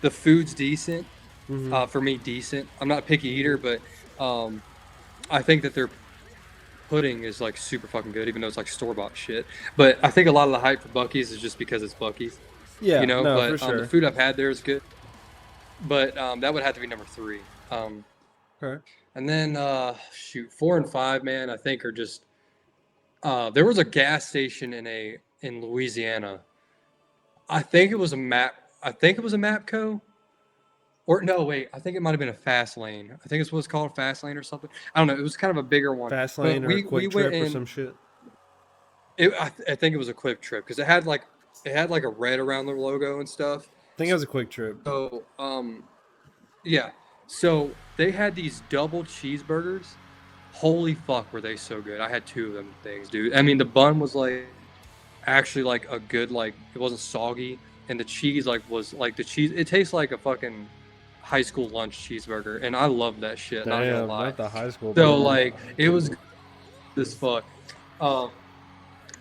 Speaker 2: the food's decent. Mm-hmm. For me, decent. I'm not a picky eater, but I think that their pudding is like super fucking good, even though it's like store-bought shit. But I think a lot of the hype for Buc-ee's is just because it's Buc-ee's.
Speaker 1: Yeah,
Speaker 2: but
Speaker 1: for sure.
Speaker 2: The food I've had there is good. But that would have to be number 3.
Speaker 1: Okay.
Speaker 2: And then 4 and 5, man, I think are just. There was a gas station in Louisiana. I think it was a Mapco. Or no, wait. I think it might have been a Fast Lane. I think it's what's called a Fast Lane or something. I don't know. It was kind of a bigger one.
Speaker 1: Fast Lane or a Quick Trip or some shit.
Speaker 2: I think it was a Quick Trip because it had like a red around the logo and stuff.
Speaker 1: I think it was a Quick Trip.
Speaker 2: So yeah. So they had these double cheeseburgers. Holy fuck, were they so good! I had 2 of them things, dude. I mean, the bun was like actually like a good like it wasn't soggy, and the cheese was like the cheese. It tastes like a fucking high school lunch cheeseburger, and I love that shit.
Speaker 1: Damn,
Speaker 2: not gonna lie.
Speaker 1: Not the high school.
Speaker 2: So like it was good as fuck. And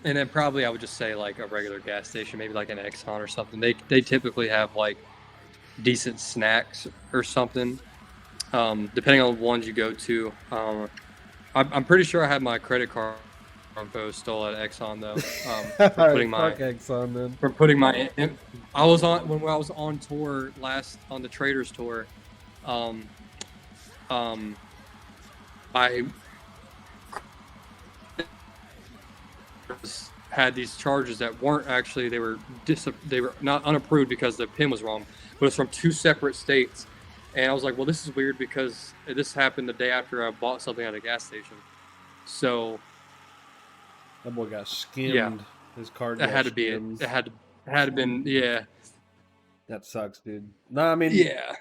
Speaker 2: then probably I would just say like a regular gas station, maybe like an Exxon or something. They typically have like decent snacks or something, depending on the ones you go to. I'm pretty sure I had my credit card info stole at Exxon though. For putting my
Speaker 1: Exxon then.
Speaker 2: For putting my, I was on tour last on the Traders tour. I had these charges that weren't actually they were not unapproved because the PIN was wrong, but it's from 2 separate states. And I was like, well, this is weird because this happened the day after I bought something at a gas station. So
Speaker 1: that boy got skimmed.
Speaker 2: Yeah,
Speaker 1: his card.
Speaker 2: It had to be. It had Had been, yeah.
Speaker 1: That sucks, dude. No, I mean,
Speaker 2: Yeah.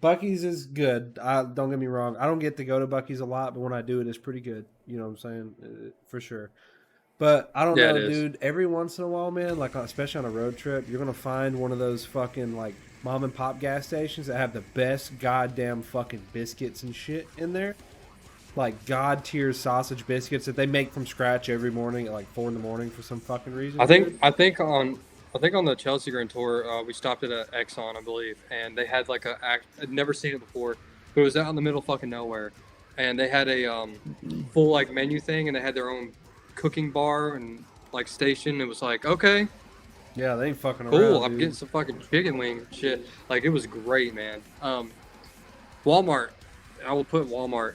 Speaker 1: Bucky's is good. Don't get me wrong. I don't get to go to Bucky's a lot, but when I do, it is pretty good. You know what I'm saying? For sure. But I don't
Speaker 2: Yeah, it
Speaker 1: know,
Speaker 2: is.
Speaker 1: dude. Every once in a while, man, like especially on a road trip, you're gonna find one of those fucking like mom and pop gas stations that have the best goddamn fucking biscuits and shit in there. Like god tier sausage biscuits that they make from scratch every morning at like 4 in the morning for some fucking reason,
Speaker 2: I think
Speaker 1: dude.
Speaker 2: I think on I think on the Chelsea Grand Tour, we stopped at a Exxon, I believe, and they had like I'd never seen it before, but it was out in the middle of fucking nowhere, and they had a full like menu thing, and they had their own cooking bar and like station. It was like, okay,
Speaker 1: Yeah, they ain't fucking
Speaker 2: cool.
Speaker 1: around,
Speaker 2: I'm getting
Speaker 1: dude.
Speaker 2: some fucking chicken wings and shit. Like it was great, man. Walmart, I will put Walmart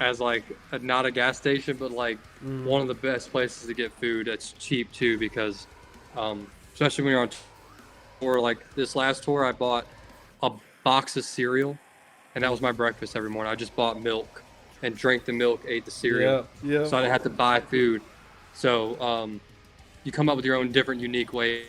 Speaker 2: as like not a gas station, but like
Speaker 1: Mm.
Speaker 2: one of the best places to get food that's cheap too, because especially when you're on tour. Like this last tour, I bought a box of cereal, and that was my breakfast every morning. I just bought milk and drank the milk, ate the cereal,
Speaker 1: Yeah, yeah.
Speaker 2: so I didn't have to buy food. So you come up with your own different, unique way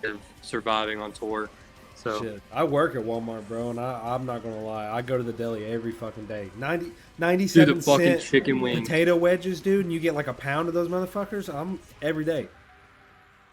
Speaker 2: of surviving on tour. So
Speaker 1: Shit. I work at Walmart, bro, and I'm not gonna lie. I go to the deli every fucking day. 90,
Speaker 2: do the
Speaker 1: 97
Speaker 2: fucking
Speaker 1: cent
Speaker 2: chicken wings.
Speaker 1: potato wedges, dude, and you get like a pound of those motherfuckers. I'm every day.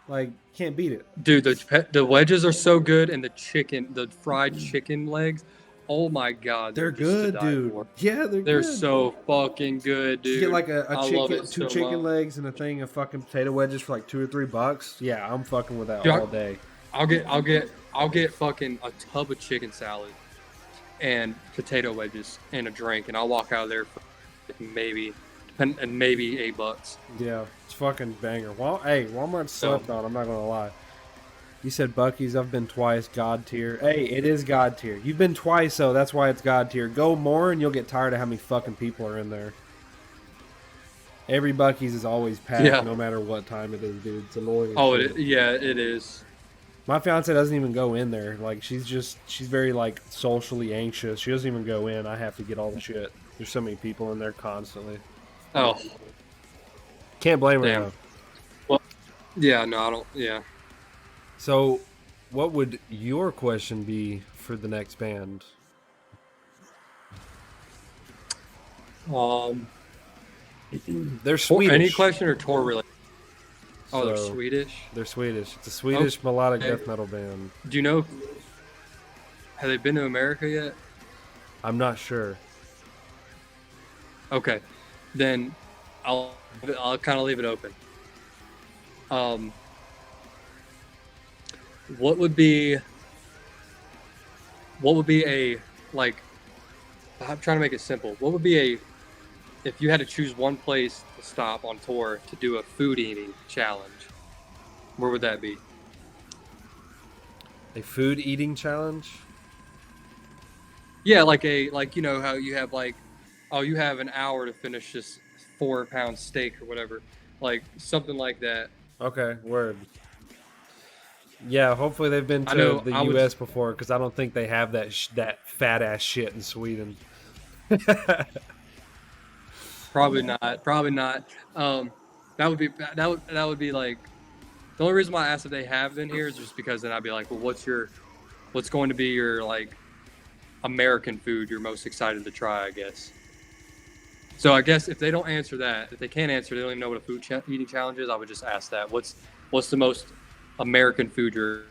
Speaker 1: Like, can't beat it.
Speaker 2: Dude, the wedges are so good, and the fried chicken legs, oh my god, they're
Speaker 1: They're
Speaker 2: just to
Speaker 1: good,
Speaker 2: die
Speaker 1: dude.
Speaker 2: for.
Speaker 1: Yeah, they're
Speaker 2: They're
Speaker 1: good.
Speaker 2: so fucking good,
Speaker 1: You get
Speaker 2: dude.
Speaker 1: like a
Speaker 2: I love
Speaker 1: chicken,
Speaker 2: it
Speaker 1: two
Speaker 2: so
Speaker 1: chicken
Speaker 2: much.
Speaker 1: legs, and a thing of fucking potato wedges for like $2 or $3. Yeah, I'm fucking with that
Speaker 2: Dude,
Speaker 1: all day.
Speaker 2: I'll get fucking a tub of chicken salad and potato wedges and a drink, and I'll walk out of there for maybe and maybe $8.
Speaker 1: Yeah, it's fucking banger. Hey, Walmart
Speaker 2: So
Speaker 1: slept on. I'm not gonna lie. You said Bucky's. I've been twice. God tier. Hey, it is God tier. You've been twice, so that's why it's God tier. Go more, and you'll get tired of how many fucking people are in there. Every Bucky's is always packed,
Speaker 2: yeah.
Speaker 1: no matter what time it is, dude. It's annoying as
Speaker 2: Oh,
Speaker 1: shit.
Speaker 2: yeah, it is.
Speaker 1: My fiance doesn't even go in there. Like, she's very like socially anxious. She doesn't even go in. I have to get all the shit. There's so many people in there constantly.
Speaker 2: Oh,
Speaker 1: Can't blame her
Speaker 2: damn.
Speaker 1: though.
Speaker 2: Well, yeah, no, I don't. Yeah.
Speaker 1: So, what would your question be for the next band?
Speaker 2: Um,
Speaker 1: They're
Speaker 2: tour,
Speaker 1: Swedish.
Speaker 2: any question or tour related? Oh, they're
Speaker 1: So,
Speaker 2: Swedish.
Speaker 1: They're Swedish. It's a Swedish melodic
Speaker 2: Okay.
Speaker 1: death metal band.
Speaker 2: Do you know? Have they been to America yet?
Speaker 1: I'm not sure.
Speaker 2: Okay, then I'll kind of leave it open. Um, what would be a like? I'm trying to make it simple. What would be a if you had to choose one place to stop on tour to do a food eating challenge? Where would that be?
Speaker 1: A food eating challenge?
Speaker 2: Yeah, like you know how you have like, oh, you have an hour to finish this 4-pound steak or whatever, like something like that.
Speaker 1: Okay, word. Yeah, hopefully they've been
Speaker 2: I
Speaker 1: to
Speaker 2: know
Speaker 1: the
Speaker 2: I would
Speaker 1: U.S. before, because I don't think they have that fat ass shit in Sweden.
Speaker 2: probably not, probably not. That would be like the only reason why I asked if they have been here is just because then I'd be like, well, what's going to be your like American food you're most excited to try, I guess. So I guess if they don't answer that, if they can't answer, they don't even know what a eating challenge is. I would just ask that. What's the most American food you're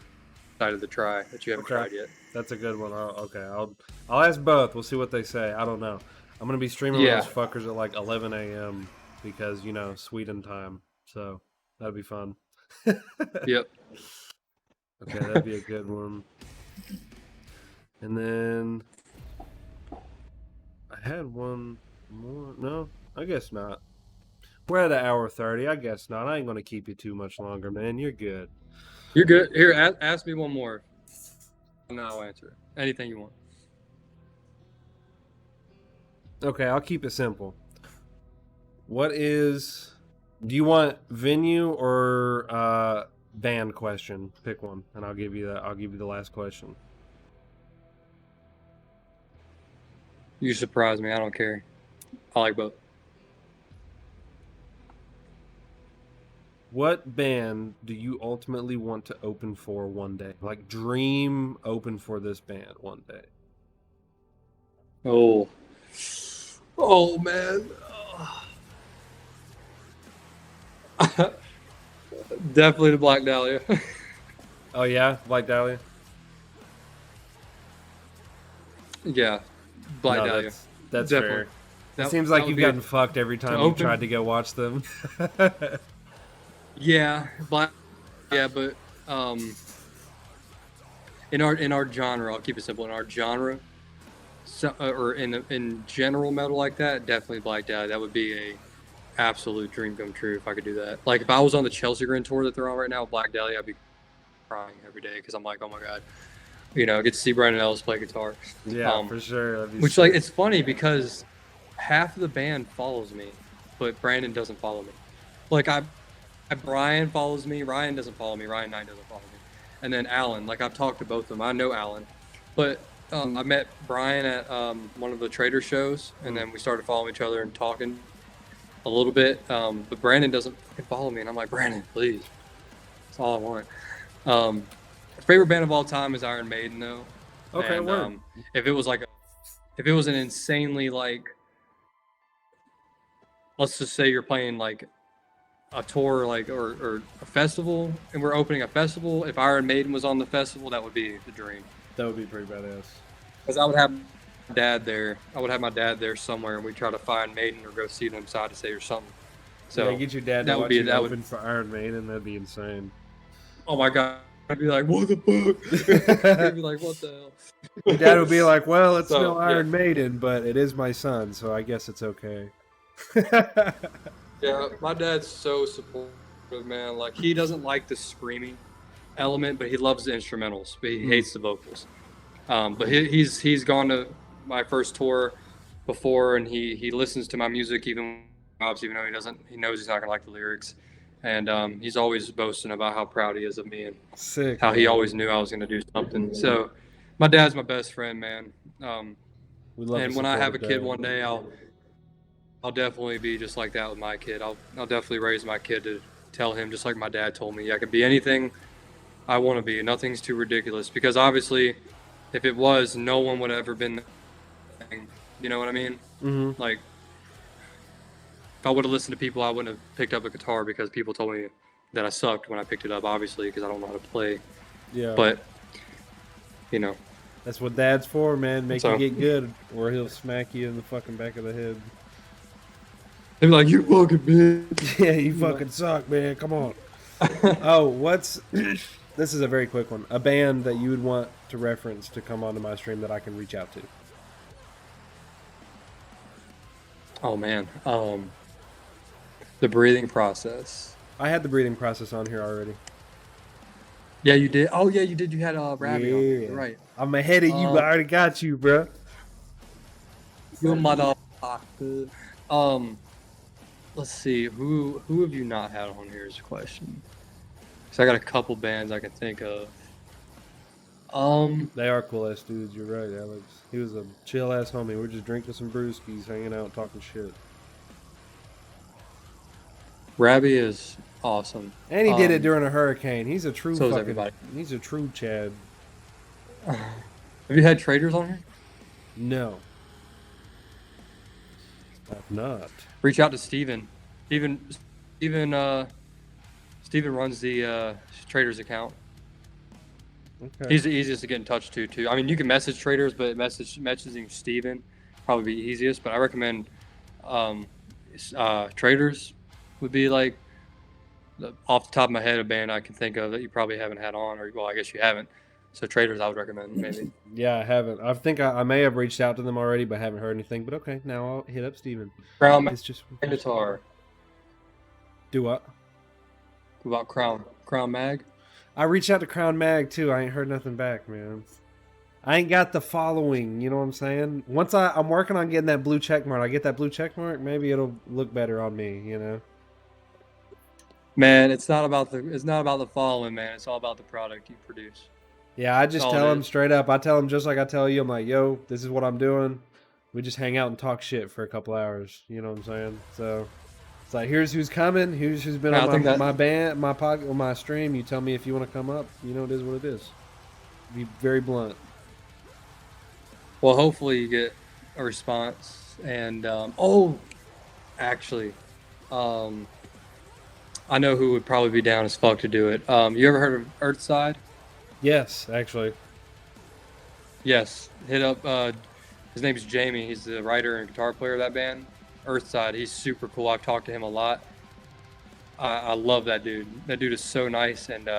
Speaker 2: excited to try that you haven't tried yet?
Speaker 1: That's a good one. I'll ask both. We'll see what they say. I don't know. I'm gonna be streaming
Speaker 2: Yeah.
Speaker 1: those fuckers at like 11 a.m. because Sweden time. So that'd be fun.
Speaker 2: Yep.
Speaker 1: Okay, that'd be a good one. And then I had one more. No, I guess not. We're at an hour 30. I guess not. I ain't gonna keep you too much longer, man. You're good.
Speaker 2: You're good. Here, ask me one more. No, I'll answer it. Anything you want.
Speaker 1: Okay, I'll keep it simple. Do you want venue or band question? Pick one, and I'll give you the last question.
Speaker 2: You surprise me. I don't care. I like both.
Speaker 1: What band do you ultimately want to open for one day? Like, dream open for this band one day.
Speaker 2: Oh, oh man, definitely the Black Dahlia.
Speaker 1: Oh yeah, Black Dahlia.
Speaker 2: Yeah, Black
Speaker 1: No,
Speaker 2: Dahlia,
Speaker 1: that's
Speaker 2: definitely.
Speaker 1: fair. It
Speaker 2: That
Speaker 1: seems
Speaker 2: that
Speaker 1: like
Speaker 2: would
Speaker 1: you've
Speaker 2: be
Speaker 1: gotten fucked every
Speaker 2: to
Speaker 1: time you
Speaker 2: open.
Speaker 1: tried to go watch them.
Speaker 2: Yeah, Black. Yeah, but in our genre, I'll keep it simple. In our genre, so, or in general metal like that, definitely Black Dahlia. That would be a absolute dream come true if I could do that. Like if I was on the Chelsea Grin tour that they're on right now, Black Dahlia, I'd be crying every day because I'm like, oh my god, I get to see Brandon Ellis play guitar.
Speaker 1: Yeah, for sure. That'd be
Speaker 2: Which like
Speaker 1: sick.
Speaker 2: it's funny because half of the band follows me, but Brandon doesn't follow me. Like Brian follows me, Ryan doesn't follow me, Ryan Knight doesn't follow me, and then Alan. Like I've talked to both of them. I know Alan, but I met Brian at one of the trader shows, and then we started following each other and talking a little bit. But Brandon doesn't fucking follow me, and I'm like, Brandon, please. That's all I want. Favorite band of all time is Iron Maiden, though.
Speaker 1: Okay,
Speaker 2: And if it was if it was an insanely like, let's just say you're playing like a tour, like or a festival, and we're opening a festival. If Iron Maiden was on the festival, that would be the dream.
Speaker 1: that would be pretty badass.
Speaker 2: Because I would have my dad there. I would have my dad there somewhere, and we try to find Maiden or go see them side to side or something. So
Speaker 1: yeah, get your dad to
Speaker 2: that would
Speaker 1: watch
Speaker 2: be
Speaker 1: you
Speaker 2: that
Speaker 1: open
Speaker 2: would.
Speaker 1: for Iron Maiden. That'd be insane.
Speaker 2: Oh my god! I'd be like, what the fuck? He'd be like, what the hell?
Speaker 1: Your dad would be like, "Well, it's
Speaker 2: So,
Speaker 1: no Iron Maiden, but it is my son, so I guess it's okay."
Speaker 2: Yeah, my dad's so supportive, man. Like he doesn't like the screaming element, but he loves the instrumentals. But he hates the vocals. But he's gone to my first tour before, and he listens to my music even though he knows he's not gonna like the lyrics, and he's always boasting about how proud he is of me and
Speaker 1: Sick.
Speaker 2: how he
Speaker 1: man.
Speaker 2: always knew I was gonna do something. So my dad's my best friend, man.
Speaker 1: We love
Speaker 2: And
Speaker 1: a
Speaker 2: when I have a
Speaker 1: supportive
Speaker 2: kid
Speaker 1: dad.
Speaker 2: one day, I'll definitely be just like that with my kid. I'll definitely raise my kid to tell him just like my dad told me. I can be anything I want to be. Nothing's too ridiculous because obviously, if it was, no one would have ever been. You know what I mean?
Speaker 1: Mm-hmm.
Speaker 2: Like, if I would have listened to people, I wouldn't have picked up a guitar because people told me that I sucked when I picked it up. Obviously, because I don't know how to play.
Speaker 1: Yeah.
Speaker 2: But you know,
Speaker 1: that's what dad's for, man. Make
Speaker 2: So-
Speaker 1: you get good, or he'll smack you in the fucking back of the head.
Speaker 2: they're like, "You fucking bitch."
Speaker 1: Yeah, you fucking suck, man. Come on. Oh, this is a very quick one. A band that you would want to reference to come onto my stream that I can reach out to.
Speaker 2: Oh man, the breathing process.
Speaker 1: I had the breathing process on here already.
Speaker 2: Yeah, you did. Oh yeah, you did. You had Rabbi on there. You're right.
Speaker 1: I'm ahead of you. I already got you, bro.
Speaker 2: You motherfucker. Let's see. Who have you not had on here is a question. So I got a couple bands I can think of.
Speaker 1: They are cool ass dudes. You're right, Alex. He was a chill ass homie. We're just drinking some brewskis, hanging out, talking shit.
Speaker 2: Rabbi is awesome.
Speaker 1: And he did it during a hurricane. He's a true
Speaker 2: So is
Speaker 1: fucking.
Speaker 2: everybody.
Speaker 1: He's a true Chad.
Speaker 2: Have you had traders on here?
Speaker 1: No. I've not.
Speaker 2: Reach out to Steven. Steven runs the traders account.
Speaker 1: Okay.
Speaker 2: He's the easiest to get in touch to too. I mean, you can message traders, but messaging Steven probably be easiest. But I recommend traders would be like off the top of my head a band I can think of that you probably haven't had on, or well, I guess you haven't. So traders, I would recommend maybe.
Speaker 1: Yeah, I haven't. I think I may have reached out to them already, but haven't heard anything. But okay, now I'll hit up Steven.
Speaker 2: Crown
Speaker 1: It's just
Speaker 2: Guitar.
Speaker 1: do what?
Speaker 2: What about Crown Mag?
Speaker 1: I reached out to Crown Mag too. I ain't heard nothing back, man. I ain't got the following. You know what I'm saying? Once I'm working on getting that blue check mark. I get that blue check mark, maybe it'll look better on me. You know?
Speaker 2: Man, it's not about the following, man. It's all about the product you produce.
Speaker 1: Yeah, I just
Speaker 2: That's all
Speaker 1: tell
Speaker 2: it
Speaker 1: them
Speaker 2: is.
Speaker 1: straight up. I tell them just like I tell you. I'm like, yo, this is what I'm doing. We just hang out and talk shit for a couple hours. You know what I'm saying? So It's like, here's who's coming. Here's who's been
Speaker 2: I think
Speaker 1: on
Speaker 2: that
Speaker 1: my band, my pod, or my stream. You tell me if you want to come up. You know, it is what it is. Be very blunt.
Speaker 2: well, hopefully you get a response. And actually, um, I know who would probably be down as fuck to do it. You ever heard of Earthside?
Speaker 1: Yes, actually.
Speaker 2: Yes. Hit up. His name's Jamie. He's the writer and guitar player of that band. Earthside. He's super cool. I've talked to him a lot. I love that dude. That dude is so nice, and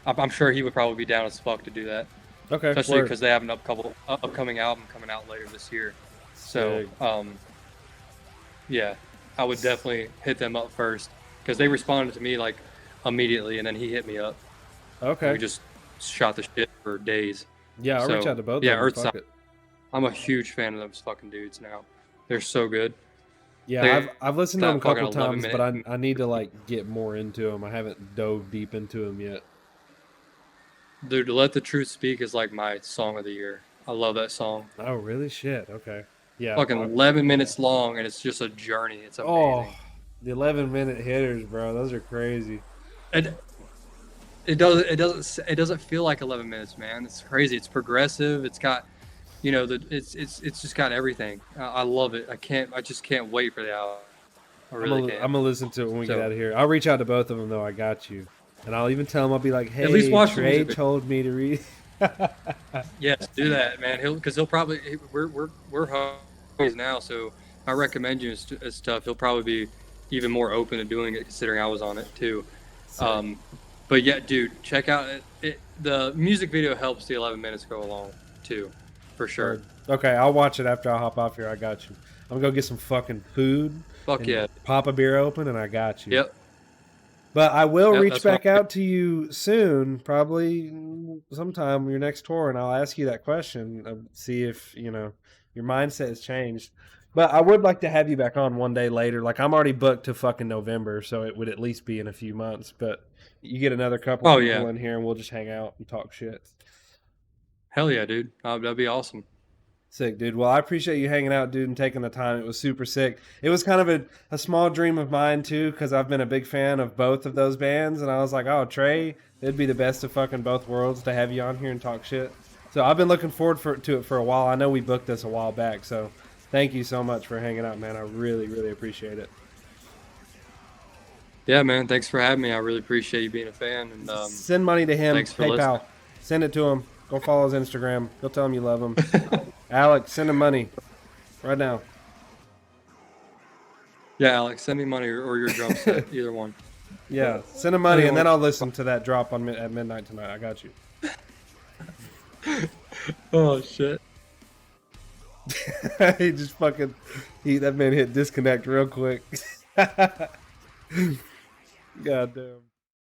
Speaker 2: I'm sure he would probably be down as fuck to do that.
Speaker 1: Okay.
Speaker 2: Especially because they have an upcoming album coming out later this year. So, yeah, I would definitely hit them up first because they responded to me like immediately, and then he hit me up.
Speaker 1: Okay.
Speaker 2: We just shot the shit for days.
Speaker 1: Yeah, I'll reach out to both
Speaker 2: yeah,
Speaker 1: of them.
Speaker 2: Earthside. I'm a huge fan of those fucking dudes now. They're so good.
Speaker 1: Yeah, I've listened to them a couple times, but
Speaker 2: minute.
Speaker 1: I need to like get more into them. I haven't dove deep into them yet.
Speaker 2: Dude, Let the Truth Speak is like my song of the year. I love that song.
Speaker 1: Oh, really? Shit. Okay. Yeah.
Speaker 2: Fucking 11 minutes long, and it's just a journey. It's amazing.
Speaker 1: Oh, the 11-minute hitters, bro. Those are crazy.
Speaker 2: And it doesn't feel like 11 minutes, man. It's crazy. It's progressive. It's got, you know, it's just got everything. I love it. I just can't wait for the album. I really can't.
Speaker 1: I'm gonna listen to it when we get out of here. I'll reach out to both of them though. I got you, and I'll even tell them. I'll be like, hey,
Speaker 2: at least watch
Speaker 1: Trey told me to read.
Speaker 2: Yes, do that, man. He'll probably we're homies now, so I recommend you as stuff. He'll probably be even more open to doing it, considering I was on it too. But yeah, dude, check out it. The music video helps the 11 minutes go along too, for sure.
Speaker 1: Okay, I'll watch it after I hop off here. I got you. I'm gonna go get some fucking food.
Speaker 2: Fuck yeah.
Speaker 1: Pop a beer open, and I got you.
Speaker 2: Yep.
Speaker 1: But I will reach back out to you soon, probably sometime your next tour, and I'll ask you that question, see if your mindset has changed. But I would like to have you back on one day later. Like I'm already booked to fucking November, so it would at least be in a few months. But you get another couple people in here, and we'll just hang out and talk shit.
Speaker 2: Hell yeah, dude. That'd be awesome.
Speaker 1: Sick, dude. Well, I appreciate you hanging out, dude, and taking the time. It was super sick. It was kind of a small dream of mine, too, because I've been a big fan of both of those bands. And I was like, oh, Trey, it'd be the best of fucking both worlds to have you on here and talk shit. So I've been looking forward to it for a while. I know we booked this a while back, so thank you so much for hanging out, man. I really, really appreciate it.
Speaker 2: Yeah, man. Thanks for having me. I really appreciate you being a fan. And
Speaker 1: send money to him.
Speaker 2: Thanks for listening.
Speaker 1: Send it to him. Go follow his Instagram. Go tell him you love him. Alex, send him money right now.
Speaker 2: Yeah, Alex, send me money or your drum set, either one.
Speaker 1: Yeah, send him money, and then I'll listen to that drop at midnight tonight. I got you.
Speaker 2: Oh shit!
Speaker 1: He just fucking that man hit disconnect real quick. God damn.